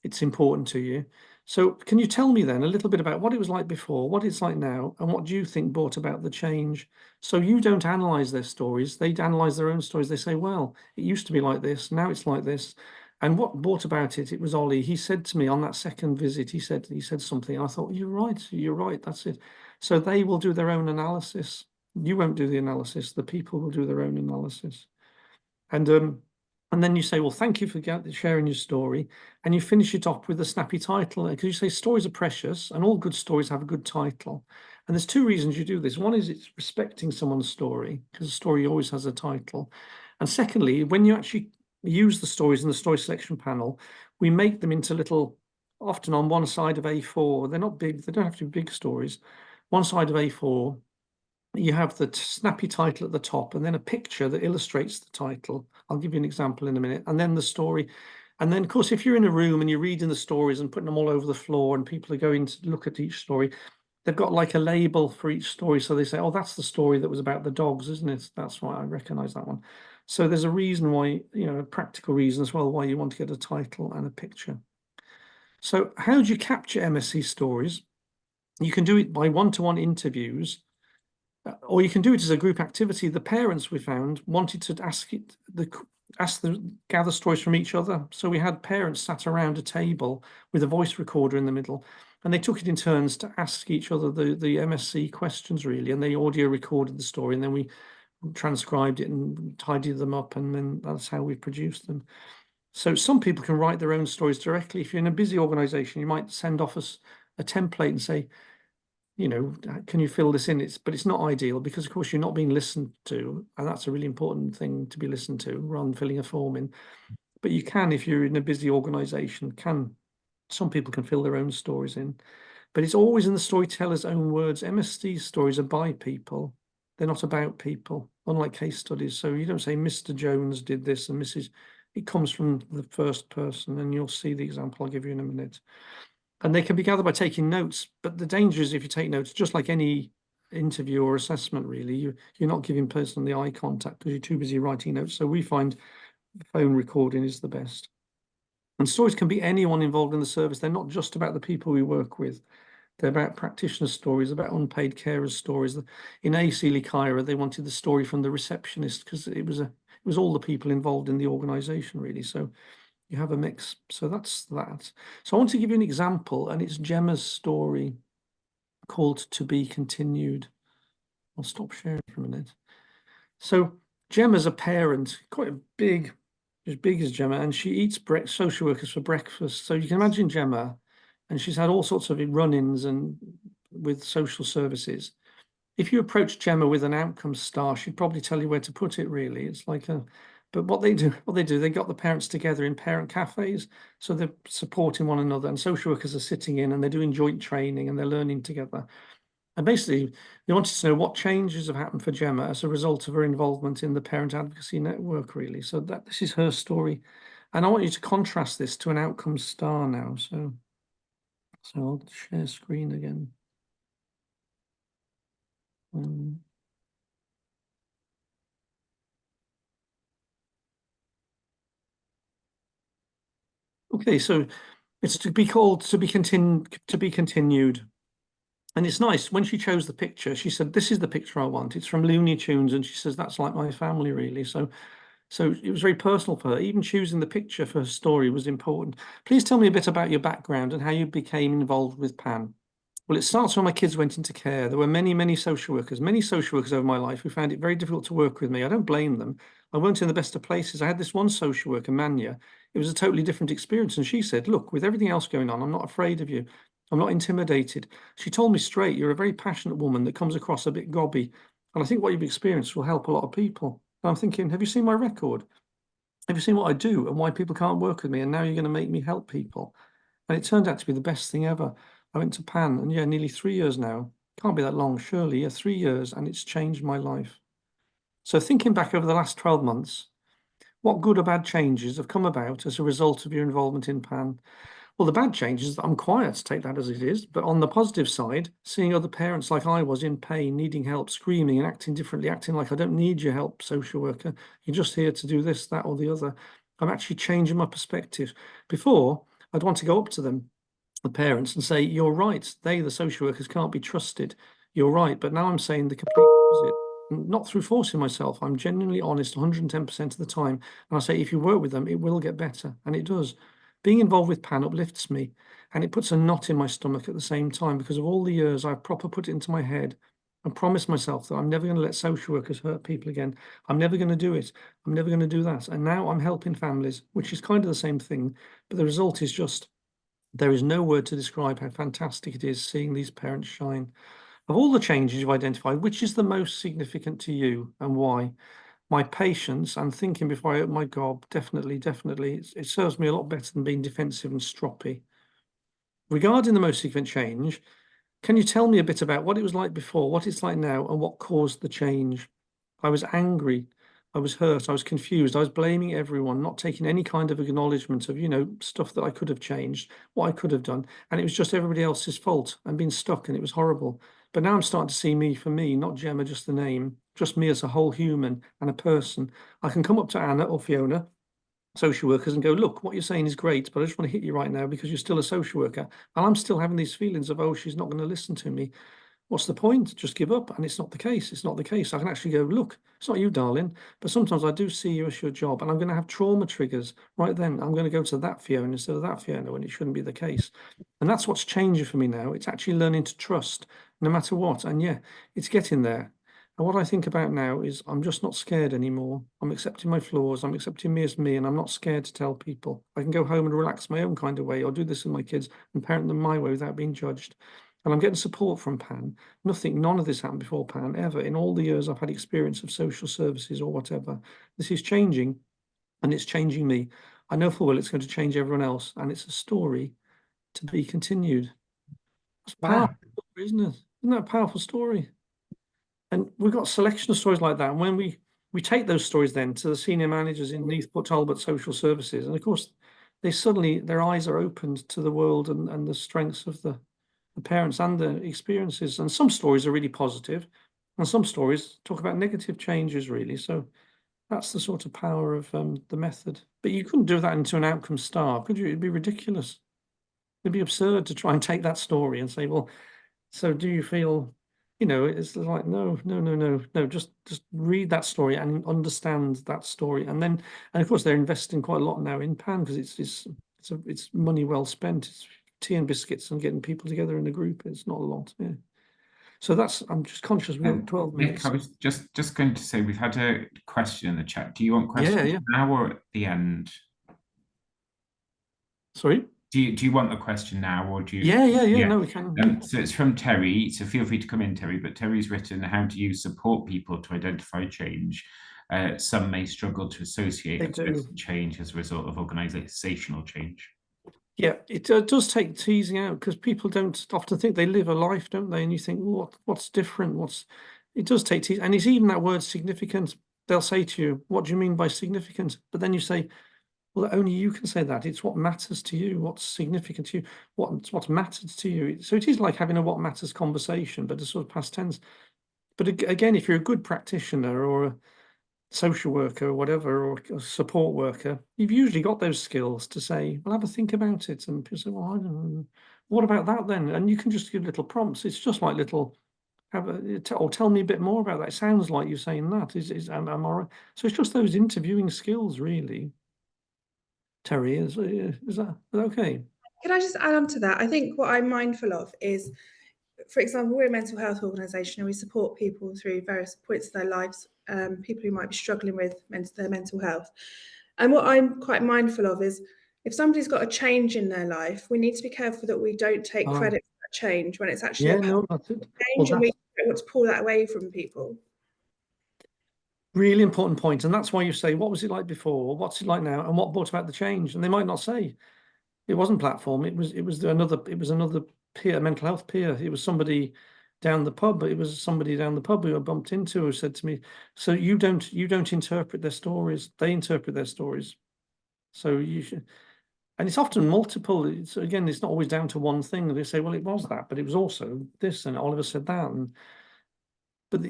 it's important to you. So can you tell me then a little bit about what it was like before, what it's like now, and what do you think brought about the change? So you don't analyze their stories, they analyze their own stories. They say, well, it used to be like this, now it's like this. And what brought about it was Ollie. He said to me on that second visit, he said something. I thought, you're right, that's it. So they will do their own analysis. You won't do the analysis, the people will do their own analysis. And then you say, well, thank you for sharing your story. And you finish it off with a snappy title, because you say stories are precious and all good stories have a good title. And there's 2 reasons you do this. One is it's respecting someone's story, because a story always has a title. And secondly, when you actually use the stories in the story selection panel, we make them into little, often on one side of A4. They're not big, they don't have to be big stories. One side of A4, you have the snappy title at the top, and then a picture that illustrates the title. I'll give you an example in a minute. And then the story. And then, of course, if you're in a room and you're reading the stories and putting them all over the floor, and people are going to look at each story, they've got like a label for each story. So they say, oh, that's the story that was about the dogs, isn't it? That's why I recognize that one. So there's a reason why, a practical reason as well, why you want to get a title and a picture. So how do you capture MSc stories? You can do it by one-to-one interviews, or you can do it as a group activity. The parents, we found, wanted to gather stories from each other. So we had parents sat around a table with a voice recorder in the middle, and they took it in turns to ask each other the MSc questions, really, and they audio recorded the story, and then we transcribed it and tidied them up, and then that's how we produced them. So some people can write their own stories directly. If you're in a busy organization, you might send off a template and say, can you fill this in? But it's not ideal, because of course you're not being listened to, and that's a really important thing to be listened to, rather than filling a form in. But you can, if you're in a busy organization, some people can fill their own stories in, but it's always in the storyteller's own words. MSc stories are by people, they're not about people, unlike case studies. So you don't say Mr. Jones did this and Mrs. It comes from the first person, and you'll see the example I'll give you in a minute. And they can be gathered by taking notes, but the danger is if you take notes, just like any interview or assessment, really, you're not giving person the eye contact because you're too busy writing notes. So we find phone recording is the best. And stories can be anyone involved in the service. They're not just about the people we work with. They're about practitioner stories, about unpaid carers stories. In ACLE Kyra, they wanted the story from the receptionist, because it was all the people involved in the organisation, really. So you have a mix. So that's that. So I want to give you an example, and it's Gemma's story called To Be Continued. I'll stop sharing for a minute. So Gemma's a parent, quite big, as big as Gemma, and she eats social workers for breakfast. So you can imagine Gemma, and she's had all sorts of run-ins and with social services. If you approach Gemma with an outcome star, she'd probably tell you where to put it, really. It's like But what they do, they got the parents together in parent cafes. So they're supporting one another, and social workers are sitting in and they're doing joint training and they're learning together. And basically, they wanted to know what changes have happened for Gemma as a result of her involvement in the Parent Advocacy Network, really. So this is her story. And I want you to contrast this to an outcome star now. So I'll share screen again. Okay, so it's to be continued. And it's nice, when she chose the picture, she said, this is the picture I want. It's from Looney Tunes. And she says, that's like my family, really. So it was very personal for her. Even choosing the picture for her story was important. Please tell me a bit about your background and how you became involved with PAN. Well, it starts when my kids went into care. There were many social workers over my life who found it very difficult to work with me. I don't blame them. I weren't in the best of places. I had this one social worker, Manya. It was a totally different experience. And she said, look, with everything else going on, I'm not afraid of you. I'm not intimidated. She told me straight, you're a very passionate woman that comes across a bit gobby. And I think what you've experienced will help a lot of people. And I'm thinking, have you seen my record? Have you seen what I do and why people can't work with me? And now you're going to make me help people. And it turned out to be the best thing ever. I went to PAN, and yeah, nearly 3 years now. Can't be that long, surely. Yeah, 3 years, and it's changed my life. So thinking back over the last 12 months, what good or bad changes have come about as a result of your involvement in PAN? Well, the bad change is that I'm quiet, take that as it is. But on the positive side, seeing other parents like I was in pain, needing help, screaming and acting differently, acting like I don't need your help, social worker. You're just here to do this, that, or the other. I'm actually changing my perspective. Before, I'd want to go up to them, the parents, and say, you're right, they, the social workers, can't be trusted. You're right. But now I'm saying the complete opposite. Not through forcing myself. I'm genuinely honest 110% of the time. And I say, if you work with them, it will get better. And it does. Being involved with PAN uplifts me, and it puts a knot in my stomach at the same time because of all the years I've proper put it into my head and promised myself that I'm never going to let social workers hurt people again. I'm never going to do it. I'm never going to do that. And now I'm helping families, which is kind of the same thing. But the result is just, there is no word to describe how fantastic it is seeing these parents shine. Of all the changes you've identified, which is the most significant to you and why? My patience and thinking before I open my gob, definitely. It serves me a lot better than being defensive and stroppy. Regarding the most significant change, can you tell me a bit about what it was like before, what it's like now, and what caused the change? I was angry. I was hurt. I was confused. I was blaming everyone, not taking any kind of acknowledgement of, stuff that I could have changed, what I could have done. And it was just everybody else's fault. I'm being stuck and it was horrible. But now I'm starting to see me for me, not Gemma, just the name, just me as a whole human and a person. I can come up to Anna or Fiona, social workers, and go, look, what you're saying is great, but I just want to hit you right now because you're still a social worker. And I'm still having these feelings of, oh, she's not going to listen to me. What's the point? Just give up. And it's not the case. It's not the case. I can actually go, look, it's not you, darling, but sometimes I do see you as your job, and I'm going to have trauma triggers right then. I'm going to go to that Fiona instead of that Fiona when it shouldn't be the case. And that's what's changing for me now. It's actually learning to trust no matter what. And yeah, it's getting there. And what I think about now is I'm just not scared anymore. I'm accepting my flaws. I'm accepting me as me, and I'm not scared to tell people. I can go home and relax my own kind of way, or do this with my kids and parent them my way without being judged. And I'm getting support from PAN. None of this happened before PAN, ever. In all the years I've had experience of social services or whatever. This is changing, and it's changing me. I know full well it's going to change everyone else, and it's a story to be continued. It's powerful, isn't it? Isn't that a powerful story? And we've got a selection of stories like that. And when we take those stories then to the senior managers in Neath Port Talbot Social Services, and of course, their eyes are opened to the world and the strengths of the parents and the experiences. And some stories are really positive, and some stories talk about negative changes, really. So that's the sort of power of the method. But you couldn't do that into an outcome star, could you? It'd be ridiculous. It'd be absurd to try and take that story and say, well, so do you feel, it's like, no, just read that story and understand that story. And of course, they're investing quite a lot now in PAN because it's money well spent. It's tea and biscuits and getting people together in a group. It's not a lot. Yeah. So I'm just conscious we've got 12 minutes. Nick, I was just going to say, we've had a question in the chat. Do you want questions now or at the end? Sorry? Do you want the question now, or do you? Yeah. No, we can. So it's from Terry. So feel free to come in, Terry. But Terry's written, how do you support people to identify change? some may struggle to associate They a do. certain change as a result of organisational change. Yeah, it does take teasing out, because people don't often think, they live a life, don't they? And you think, well, what's different? It does take teasing. And it's even that word significant. They'll say to you, what do you mean by significant? But then you say, well, only you can say that. It's what matters to you, what's significant to you, what matters to you. So it is like having a what matters conversation, but a sort of past tense. But again, if you're a good practitioner or a social worker or whatever, or a support worker, you've usually got those skills to say, well, have a think about it. And people say, well, I don't know. What about that then? And you can just give little prompts. It's just like little, or tell me a bit more about that. It sounds like you're saying that. Am I right? So it's just those interviewing skills, really. Terry, is that okay? Can I just add on to that? I think what I'm mindful of is, for example, we're a mental health organisation and we support people through various points of their lives, people who might be struggling with their mental health. And what I'm quite mindful of is, if somebody's got a change in their life, we need to be careful that we don't take credit for that change when it's actually a that's it. change, and we don't want to pull that away from people. Really important point, and that's why you say, what was it like before? What's it like now? And what brought about the change? And they might not say it wasn't platform. It was another peer, mental health peer. It was somebody down the pub. It was somebody down the pub who I bumped into who said to me, so you don't interpret their stories. They interpret their stories. So you should, and it's often multiple. It's not always down to one thing. They say, well, it was that, but it was also this, and Oliver said that, and but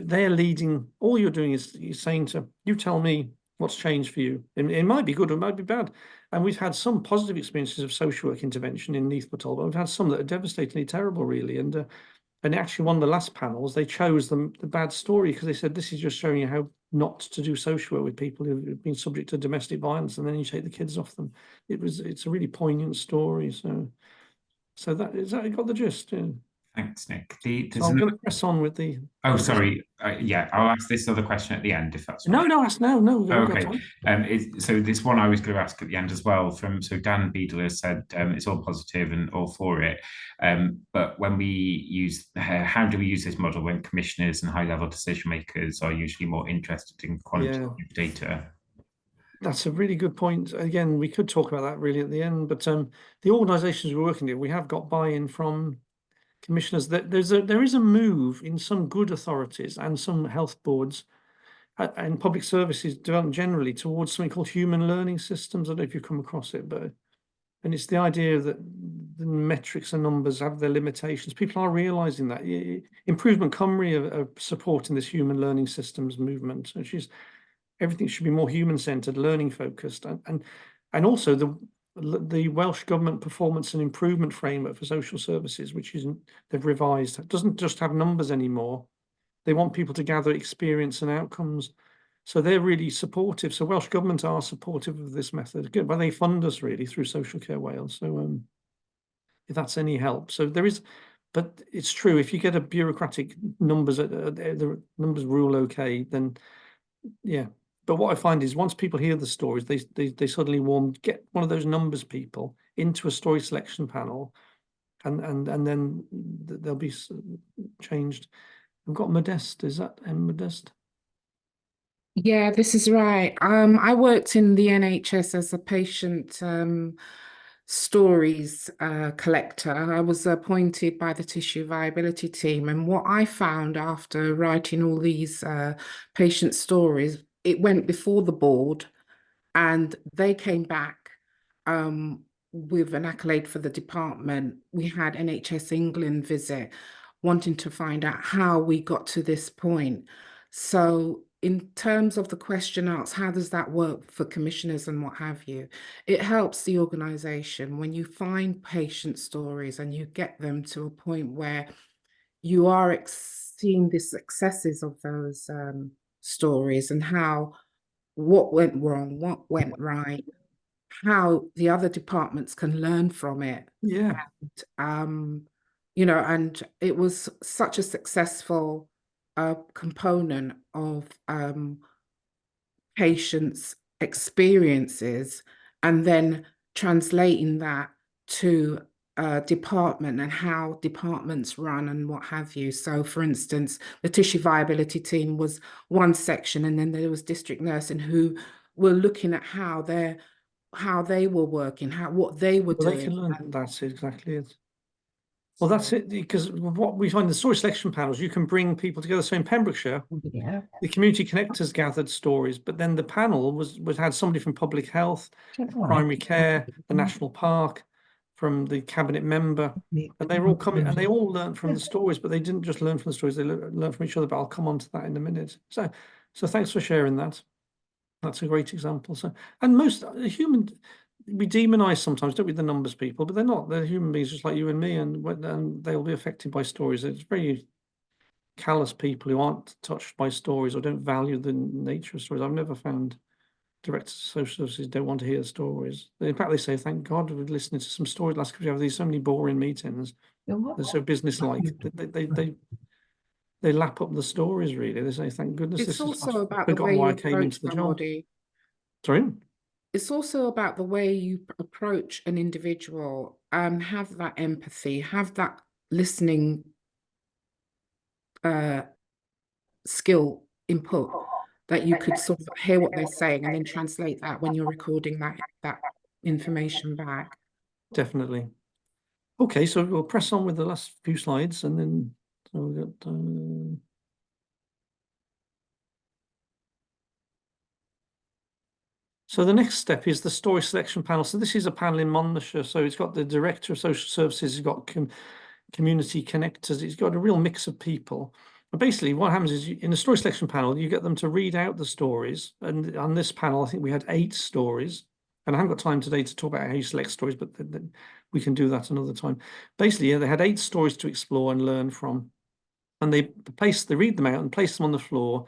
they're leading. All you're doing is you're saying to you, tell me what's changed for you. It might be good or it might be bad. And we've had some positive experiences of social work intervention in Neath Patol, but we've had some that are devastatingly terrible, really. And actually, one of the last panels, they chose the bad story because they said, this is just showing you how not to do social work with people who've been subject to domestic violence, and then you take the kids off them. It's a really poignant story. So that got the gist. Yeah. Thanks, Nick. So I'm going to press on with the. Oh, sorry. Yeah, I'll ask this other question at the end, if that's right. No, ask now. No. Okay. So this one I was going to ask at the end as well. So Dan Beadler said it's all positive and all for it. But when we use, how do we use this model when commissioners and high-level decision makers are usually more interested in quantitative data? That's a really good point. Again, we could talk about that really at the end. But the organisations we're working with, we have got buy-in from commissioners. That there is a move in some good authorities and some health boards and public services development generally towards something called human learning systems. I don't know if you've come across it, and it's the idea that the metrics and numbers have their limitations. People are realising that. Improvement Cymru are supporting this human learning systems movement, which is everything should be more human-centred, learning focused, and also the Welsh Government Performance and Improvement Framework for Social Services, which they've revised. It doesn't just have numbers anymore. They want people to gather experience and outcomes. So they're really supportive. So Welsh Government are supportive of this method. Good, but they fund us really through Social Care Wales. So if that's any help. So there is, but it's true, if you get a bureaucratic numbers, the numbers rule okay, then yeah. But what I find is once people hear the stories, they suddenly get one of those numbers people into a story selection panel, and then they'll be changed. I've got Modeste. Is that Modeste? Yeah, this is right. I worked in the NHS as a patient stories collector. I was appointed by the tissue viability team, and what I found after writing all these patient stories, it went before the board and they came back with an accolade for the department. We had NHS England visit, wanting to find out how we got to this point. So in terms of the question asked, how does that work for commissioners and what have you? It helps the organisation when you find patient stories and you get them to a point where you are seeing the successes of those stories and what went wrong, what went right, how the other departments can learn from it. Yeah. And, and it was such a successful component of patients' experiences, and then translating that to department and how departments run and what have you. So for instance, the tissue viability team was one section, and then there was district nursing who were looking at how they were working, what they were doing. They can learn. That's exactly it. Well, that's it, because what we find in the story selection panels, you can bring people together. So in Pembrokeshire, the community connectors gathered stories, but then the panel had somebody from public health, primary care, the national park, from the cabinet member, and they were all coming, and they all learned from the stories, but they didn't just learn from the stories, they learned from each other. But I'll come on to that in a minute. So thanks for sharing that. That's a great example. So, and most human, we demonize sometimes, don't we, the numbers people, but they're not. They're human beings just like you and me, and they'll be affected by stories. It's very callous people who aren't touched by stories or don't value the nature of stories. I've never found directors of social services don't want to hear stories. In fact, they say, thank God we're listening to some stories last week. We have these so many boring meetings. They're so business-like. They lap up the stories, really. They say, thank goodness. It's also about the way why I came into the job. Sorry? It's also about the way you approach an individual and have that empathy, have that listening skill input, that you could sort of hear what they're saying and then translate that when you're recording that information back. Definitely. Okay, so we'll press on with the last few slides, and then so we've got so the next step is the story selection panel. So this is a panel in Monmouthshire. So it's got the director of social services, it's got community connectors, it's got a real mix of people. And basically what happens is in the story selection panel, you get them to read out the stories. And on this panel, I think we had 8 stories. And I haven't got time today to talk about how you select stories, but we can do that another time. Basically, yeah, they had 8 stories to explore and learn from. And they read them out and place them on the floor.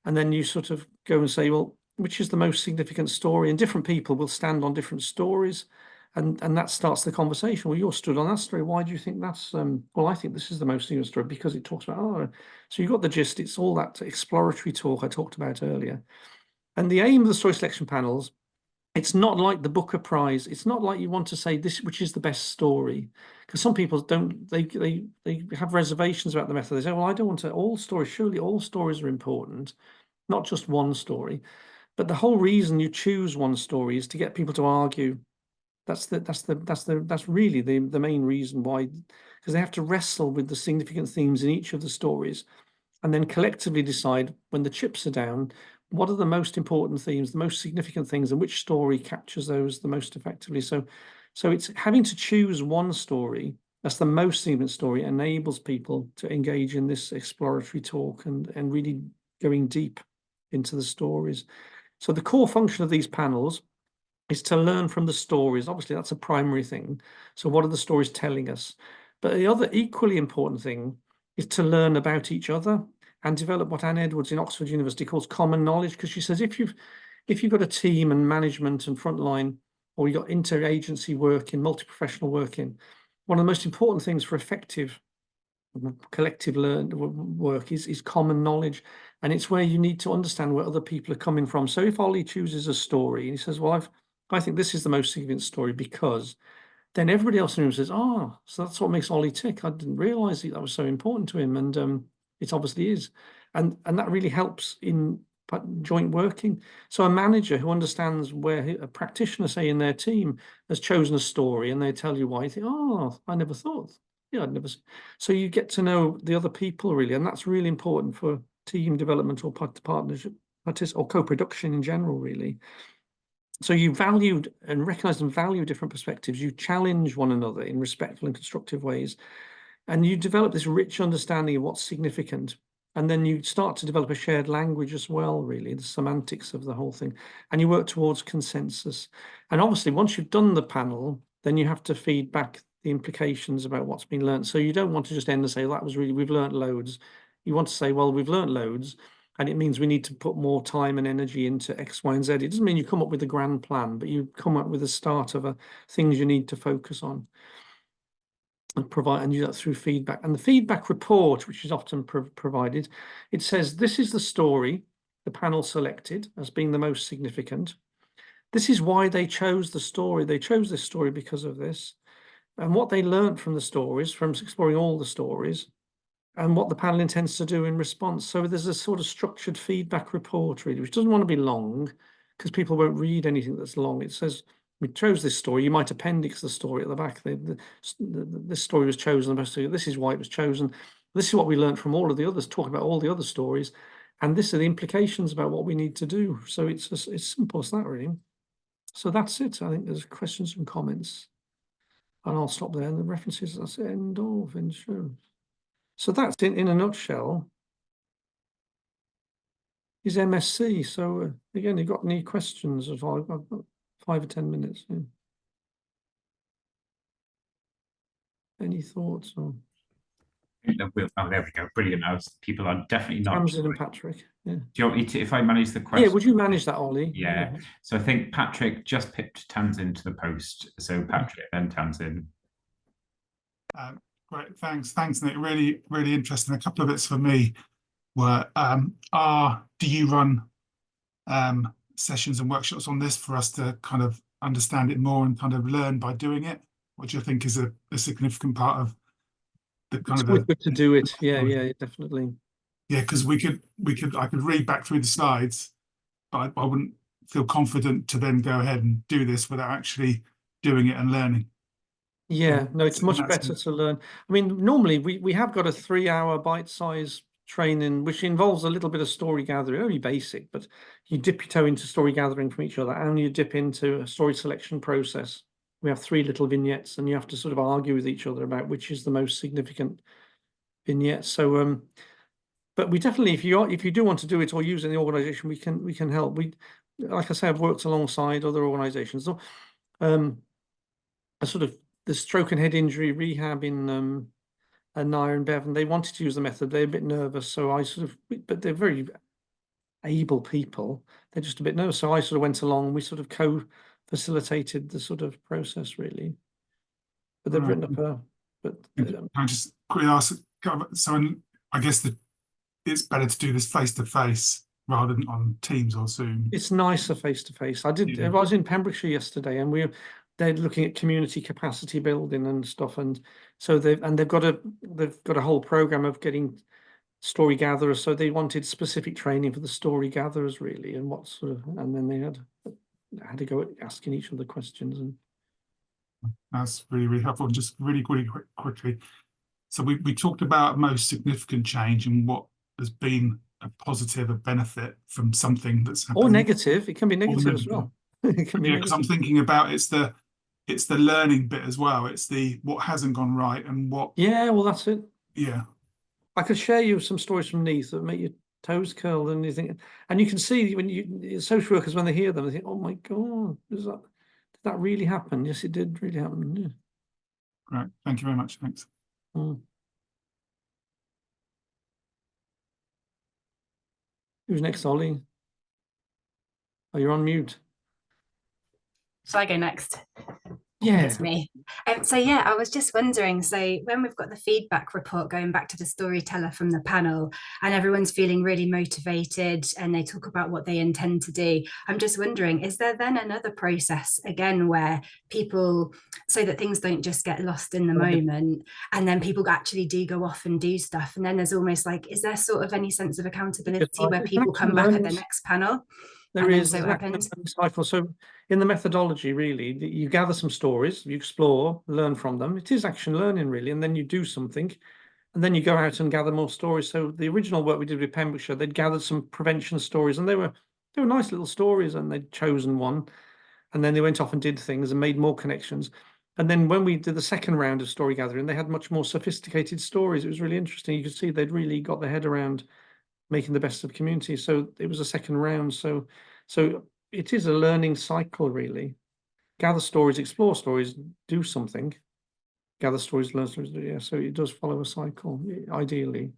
And then you sort of go and say, well, which is the most significant story? And different people will stand on different stories. And that starts the conversation. Well, you're stood on that story. Why do you think that's, well, I think this is the most significant story because it talks about, oh, so you got the gist. It's all that exploratory talk I talked about earlier. And the aim of the story selection panels, it's not like the Booker Prize. It's not like you want to say this, which is the best story, because some people don't, they have reservations about the method. They say, well, I don't want to, all stories, surely all stories are important, not just one story. But the whole reason you choose one story is to get people to argue. That's really the main reason why, because they have to wrestle with the significant themes in each of the stories, and then collectively decide when the chips are down, what are the most important themes, the most significant things, and which story captures those the most effectively. So it's having to choose one story that's the most significant story enables people to engage in this exploratory talk and really going deep into the stories. So the core function of these panels is to learn from the stories. Obviously, that's a primary thing. So what are the stories telling us? But the other equally important thing is to learn about each other and develop what Anne Edwards in Oxford University calls common knowledge, because she says if you've got a team and management and frontline, or you've got interagency work in, multi-professional work in, one of the most important things for effective collective work is common knowledge. And it's where you need to understand where other people are coming from. So if Ollie chooses a story and he says, well, I think this is the most significant story because, then everybody else in the room says, oh, so that's what makes Ollie tick. I didn't realize that was so important to him. And it obviously is. And that really helps in joint working. So a manager who understands where a practitioner, say in their team, has chosen a story and they tell you why, you think, oh, I never thought. Yeah, I'd never. So you get to know the other people really. And that's really important for team development or partnership, or co-production in general, really. So you valued and recognize and value different perspectives. You challenge one another in respectful and constructive ways. And you develop this rich understanding of what's significant. And then you start to develop a shared language as well, really, the semantics of the whole thing. And you work towards consensus. And obviously, once you've done the panel, then you have to feed back the implications about what's been learned. So you don't want to just end and say, well, that was really, we've learned loads. You want to say, well, we've learned loads, and it means we need to put more time and energy into X, Y, and Z. It doesn't mean you come up with a grand plan, but you come up with a start of things you need to focus on and provide, and use that through feedback. And the feedback report, which is often provided, it says, this is the story the panel selected as being the most significant. This is why they chose the story. They chose this story because of this. and what they learned from the stories, from exploring all the stories, and what the panel intends to do in response. So there's a sort of structured feedback report, really, which doesn't want to be long, because people won't read anything that's long. It says, we chose this story. You might appendix the story at the back. This story was chosen. This is why it was chosen. This is what we learned from all of the others, talk about all the other stories. And this are the implications about what we need to do. So it's simple as that, really. So that's it. I think there's questions and comments. And I'll stop there. And the references, that's the end of insurance. So that's in a nutshell is MSc. So again, you've got any questions? I've got 5 or 10 minutes. Yeah. Any thoughts? Or... Oh, there we go. Brilliant. People are definitely not. Tamsin and Patrick. Yeah. Do you want me to, if I manage the question? Yeah, would you manage that, Ollie? Yeah. So I think Patrick just pipped Tamsin to the post. So Patrick, then Tamsin. Great, thanks, Nick. Really, really interesting. A couple of bits for me were, do you run sessions and workshops on this for us to kind of understand it more and kind of learn by doing it? Which I think is a significant part of the kind of good to do it. Yeah, definitely. Yeah, because I could read back through the slides, but I wouldn't feel confident to then go ahead and do this without actually doing it and learning. Yeah, no, it's much better to learn. I mean, normally we have got a 3-hour bite-size training, which involves a little bit of story gathering, only basic, but you dip your toe into story gathering from each other, and you dip into a story selection process. We have 3 little vignettes, and you have to sort of argue with each other about which is the most significant vignette. So, but we definitely, if you do want to do it or use it in the organisation, we can help. Like I say, I've worked alongside other organisations. So, a sort of the stroke and head injury rehab in Naya and Bevan, they wanted to use the method. They're a bit nervous, so but they're very able people. They're just a bit nervous, so I sort of went along. We sort of co-facilitated the sort of process, really. But they've written up Can I just quickly ask? So I guess it's better to do this face to face rather than on Teams or Zoom. It's nicer face to face. I was in Pembrokeshire yesterday, and they're looking at community capacity building and stuff, and so they've got a whole program of getting story gatherers. So they wanted specific training for the story gatherers, really, and and then they had to go asking each other questions. And that's really, really helpful. And just really quickly, so we talked about most significant change and what has been a positive, a benefit from something that's happened. Or negative. It can be negative as well. It can be because I'm thinking about it's the learning bit as well. It's the what hasn't gone right and what. Yeah, well, that's it. Yeah, I could share you some stories from Neath that make your toes curl, and you think, and you can see when social workers, when they hear them, they think, "Oh my God, did that really happen?" Yes, it did really happen. Yeah. Great, thank you very much. Thanks. Who's next, Ollie? Oh, you're on mute. Shall I go next? Yeah, it's me. So yeah, I was just wondering, so when we've got the feedback report going back to the storyteller from the panel and everyone's feeling really motivated and they talk about what they intend to do, I'm just wondering, is there then another process again where people, so that things don't just get lost in the moment and then people actually do go off and do stuff, and then there's almost like, is there sort of any sense of accountability where people come back at the next panel? There is a cycle. So in the methodology, really, you gather some stories, you explore, learn from them. It is action learning, really, and then you do something, and then you go out and gather more stories. So the original work we did with Pembrokeshire, they'd gathered some prevention stories, and they were nice little stories, and they'd chosen one, and then they went off and did things and made more connections. And then when we did the second round of story gathering, they had much more sophisticated stories. It was really interesting. You could see they'd really got their head around making the best of community. So it was a second round. So it is a learning cycle, really. Gather stories, explore stories, do something. Gather stories, learn stories. Yeah, so it does follow a cycle, ideally.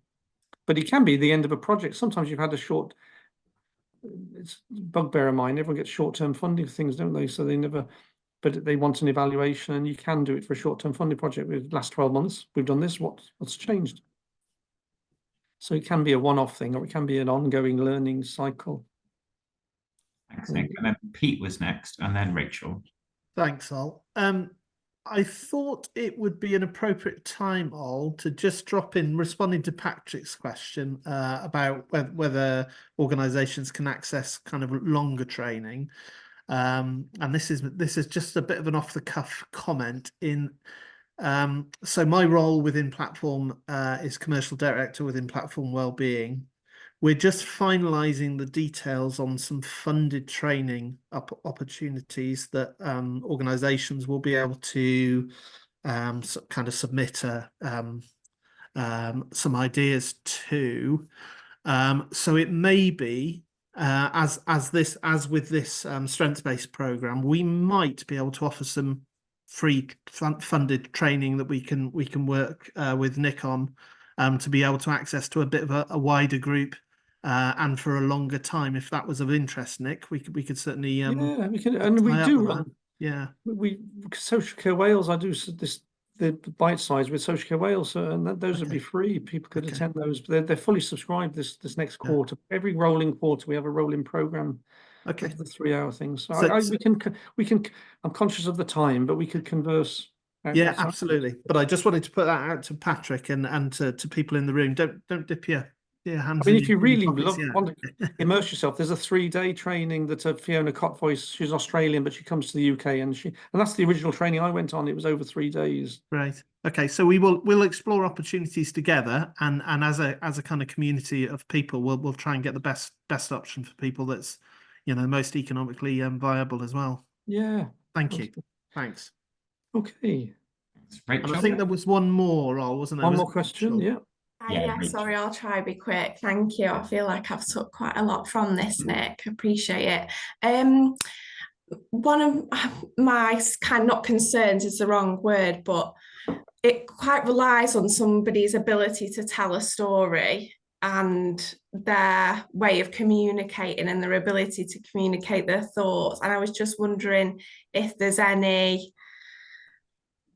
But it can be the end of a project. Sometimes you've had it's bugbear of mine. Everyone gets short-term funding for things, don't they? So but they want an evaluation, and you can do it for a short-term funding project. With last 12 months, we've done this. What's changed? So it can be a one-off thing, or it can be an ongoing learning cycle. Thanks, Nick. And then Pete was next, and then Rachel. Thanks, Al. I thought it would be an appropriate time, Ol, to just drop in responding to Patrick's question about whether organisations can access kind of longer training. And this is just a bit of an off-the-cuff comment in. So my role within Platform is commercial director within Platform Wellbeing. We're just finalising the details on some funded training opportunities that organisations will be able to kind of submit some ideas to. So it may be as with this strengths-based programme, we might be able to offer some free funded training that we can work with Nick on to be able to access to a bit of a wider group. And for a longer time, if that was of interest, Nick, we could certainly yeah, we can, and we do run. Yeah, we Social Care Wales. I do the bite size with Social Care Wales, and those would be free. People could attend those. They're fully subscribed this next quarter. Every rolling quarter, we have a rolling program. Okay, the 3-hour thing. So we can. I'm conscious of the time, but we could converse. Yeah, absolutely. But I just wanted to put that out to Patrick and to people in the room. Don't dip your hands. I mean, if you really want to immerse yourself, there's a 3-day training that Fiona Cotvoice, she's Australian, but she comes to the UK, and that's the original training I went on. It was over 3 days. Right. Okay. So we'll explore opportunities together, and as a kind of community of people, we'll try and get the best option for people that's most economically viable as well. Yeah. Thank you. Thanks. Okay. And I think there was one more, wasn't there? One more question. Yeah. Yeah, sorry, I'll try to be quick. Thank you. I feel like I've took quite a lot from this, Nick. Appreciate it. One of my kind of, not concerns is the wrong word, but it quite relies on somebody's ability to tell a story and their way of communicating and their ability to communicate their thoughts. And I was just wondering if there's any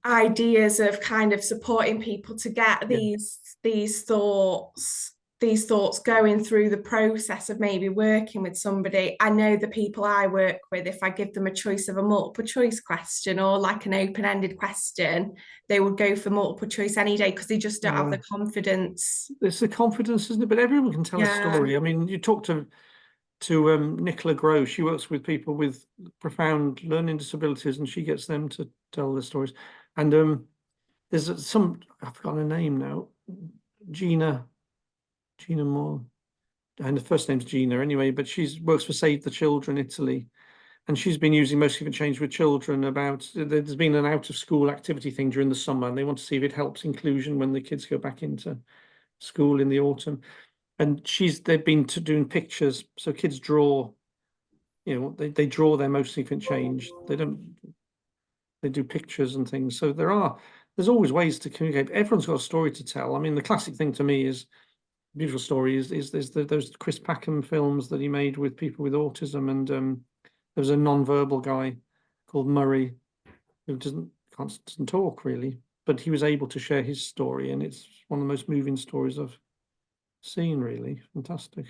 ideas of kind of supporting people to get these thoughts going through the process of maybe working with somebody. I know the people I work with, if I give them a choice of a multiple choice question or like an open-ended question, they would go for multiple choice any day because they just don't have the confidence. It's the confidence, isn't it? But everyone can tell a story. I mean, you talk to Nicola Grow. She works with people with profound learning disabilities, and she gets them to tell their stories. And there's I've forgotten her name now, Gina Moore, and the first name's Gina anyway, but she works for Save the Children Italy, and she's been using Mostly for Change with children. There's been an out of school activity thing during the summer, and they want to see if it helps inclusion when the kids go back into school in the autumn. And they've been doing pictures, so kids draw, they draw their most significant change. They do pictures and things. So there's always ways to communicate. Everyone's got a story to tell. I mean, the classic thing to me is beautiful story is those Chris Packham films that he made with people with autism, and there was a non-verbal guy called Murray who doesn't talk really, but he was able to share his story, and it's one of the most moving stories I've seen. Really fantastic.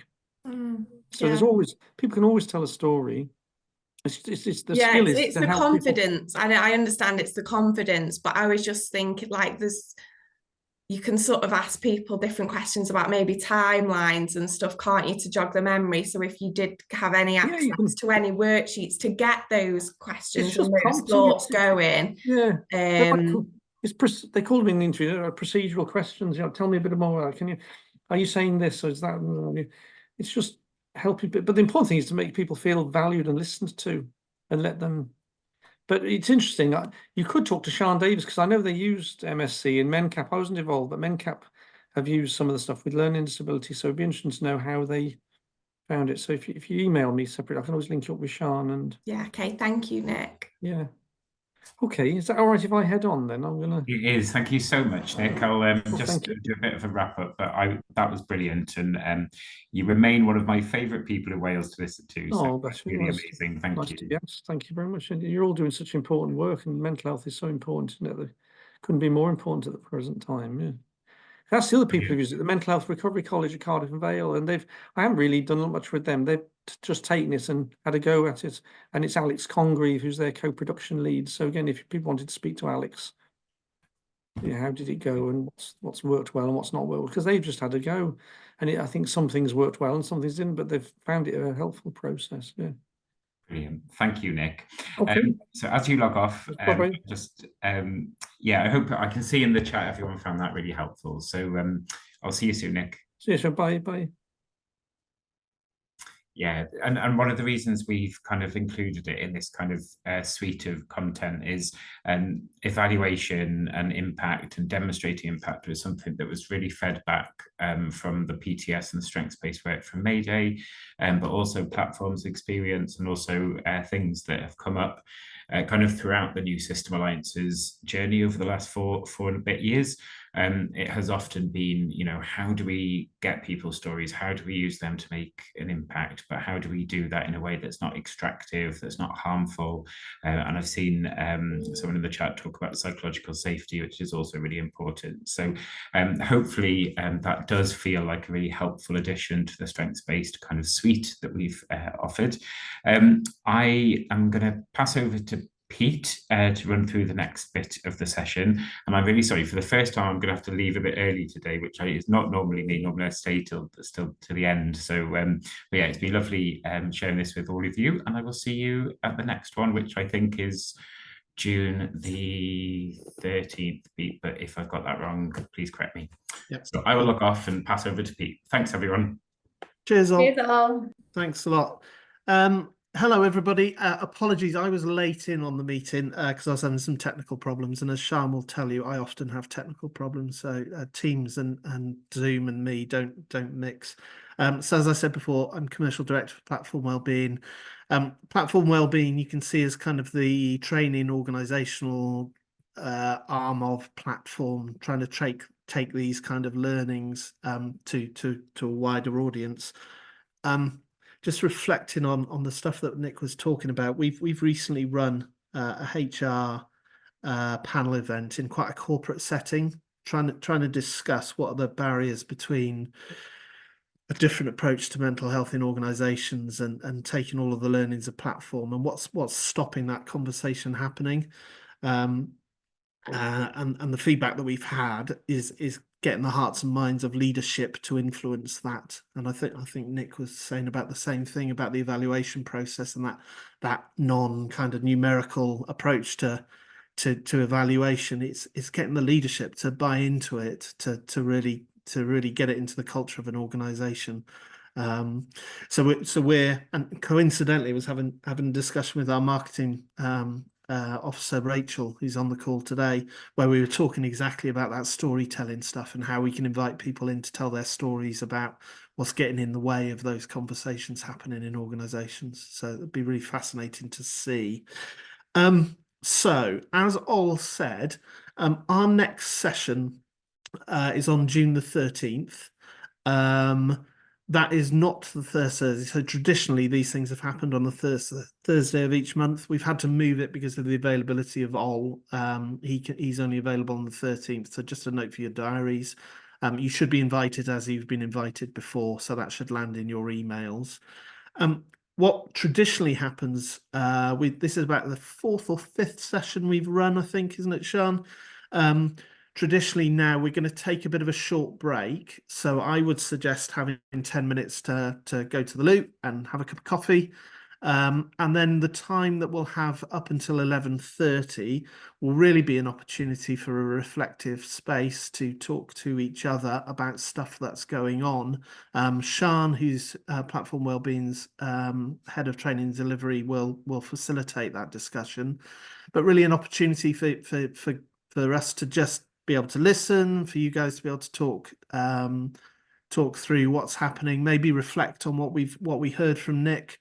So there's always, people can always tell a story. It's the skill is it's the confidence. I understand it's the confidence, but I was just thinking like you can sort of ask people different questions about maybe timelines and stuff, can't you, to jog the memory? So if you did have any access to any worksheets to get those questions and those thoughts going. Yeah. They called me in the interview procedural questions. Tell me a bit more. Are you saying this or is that? It's just helping. But the important thing is to make people feel valued and listened to, and let them. But it's interesting. You could talk to Sian Davis, because I know they used MSc in MenCap. I wasn't involved, but MenCap have used some of the stuff with learning disability. So it'd be interesting to know how they found it. So if you email me separately, I can always link you up with Sian. And yeah, okay. Thank you, Nick. Yeah. Okay, is that all right if I head on then? It is. Thank you so much, Nick. I'll just do a bit of a wrap up, but that was brilliant, and you remain one of my favourite people in Wales to listen to. So that's really amazing. Thank you. Yes, thank you very much. And you're all doing such important work, and mental health is so important, isn't it? It couldn't be more important at the present time. Yeah. That's the other people who visit the Mental Health Recovery College at Cardiff and Vale, and I haven't really done much with them. They've just taken it and had a go at it, and it's Alex Congreve who's their co-production lead. So again, if people wanted to speak to Alex, yeah, how did it go and what's worked well and what's not well, because they've just had a go, and I think some things worked well and some things didn't, but they've found it a helpful process. Yeah. Brilliant. Thank you, Nick. Okay. So as you log off, yeah, I hope I can see in the chat everyone found that really helpful. So I'll see you soon, Nick. See you soon. Bye. Yeah, and one of the reasons we've kind of included it in this kind of suite of content is evaluation and impact and demonstrating impact was something that was really fed back from the PTS and the strengths-based work from Mayday, but also platforms experience and also things that have come up kind of throughout the New System Alliance's journey over the last four and a bit years. It has often been, you know, how do we get people's stories? How do we use them to make an impact? But how do we do that in a way that's not extractive, that's not harmful? And I've seen someone in the chat talk about psychological safety, which is also really important. So hopefully that does feel like a really helpful addition to the strengths-based kind of suite that we've offered. I am going to pass over to Pete to run through the next bit of the session, and I'm really sorry, for the first time I'm going to have to leave a bit early today, which is not normally me. Normally I stay still to the end. So but yeah, it's been lovely sharing this with all of you, and I will see you at the next one, which I think is June the 13th, Pete, but if I've got that wrong, please correct me. Yep. So I will look off and pass over to Pete. Thanks, everyone. Cheers all. Cheers all. Thanks a lot. Hello, everybody. Apologies, I was late in on the meeting because I was having some technical problems. And as Sian will tell you, I often have technical problems. So Teams and Zoom and me don't mix. So as I said before, I'm Commercial Director for Platform Wellbeing. Platform Wellbeing, you can see as kind of the training organisational arm of Platform, trying to take these kind of learnings to a wider audience. Just reflecting on the stuff that Nick was talking about, we've recently run a HR panel event in quite a corporate setting, trying to discuss what are the barriers between a different approach to mental health in organisations and taking all of the learnings of Platform and what's stopping that conversation happening. And the feedback that we've had is getting the hearts and minds of leadership to influence that. And I think Nick was saying about the same thing about the evaluation process and that non kind of numerical approach to evaluation. It's getting the leadership to buy into it, to really get it into the culture of an organisation. So we're and coincidentally was having a discussion with our marketing officer Rachel, who's on the call today, where we were talking exactly about that storytelling stuff and how we can invite people in to tell their stories about what's getting in the way of those conversations happening in organisations. So it'd be really fascinating to see. So as all said, our next session is on June the 13th. That is not the Thursday. So traditionally, these things have happened on the Thursday of each month. We've had to move it because of the availability of Ol. He's only available on the 13th. So just a note for your diaries. You should be invited as you've been invited before. So that should land in your emails. What traditionally happens, this is about the 4th or 5th session we've run, I think, isn't it, Sian? Traditionally now we're going to take a bit of a short break. So I would suggest having 10 minutes to go to the loo and have a cup of coffee. And then the time that we'll have up until 11:30 will really be an opportunity for a reflective space to talk to each other about stuff that's going on. Sian, who's Platform Wellbeing's head of training and delivery, will facilitate that discussion. But really an opportunity for us to just be able to listen, for you guys to be able to talk through what's happening, maybe reflect on what we heard from Nick,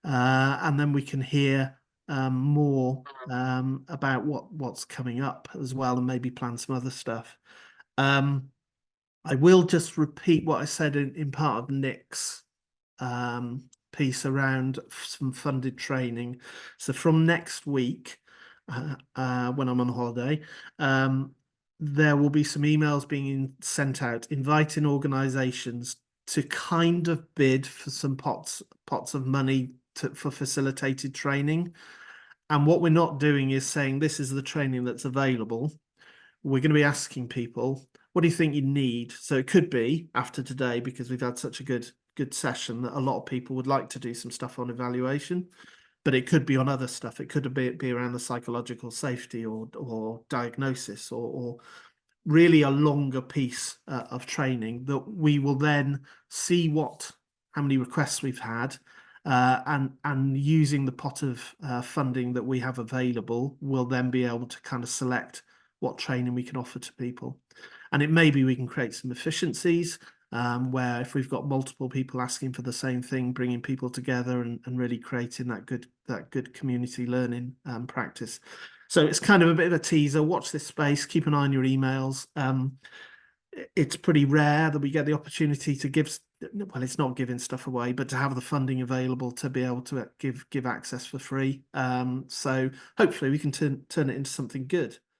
and then we can hear more about what's coming up as well, and maybe plan some other stuff. I will just repeat what I said in part of Nick's piece around some funded training. So from next week, when I'm on holiday, there will be some emails being sent out inviting organisations to kind of bid for some pots of money for facilitated training. And what we're not doing is saying this is the training that's available. We're going to be asking people, what do you think you need? So it could be after today, because we've had such a good session, that a lot of people would like to do some stuff on evaluation, but it could be on other stuff. It could be around the psychological safety or diagnosis or really a longer piece of training that we will then see how many requests we've had, and using the pot of funding that we have available, we'll then be able to kind of select what training we can offer to people. And it may be we can create some efficiencies where if we've got multiple people asking for the same thing, bringing people together and really creating that good community learning practice. So it's kind of a bit of a teaser. Watch this space, keep an eye on your emails. It's pretty rare that we get the opportunity to give, well, it's not giving stuff away, but to have the funding available to be able to give access for free. So hopefully we can turn it into something good.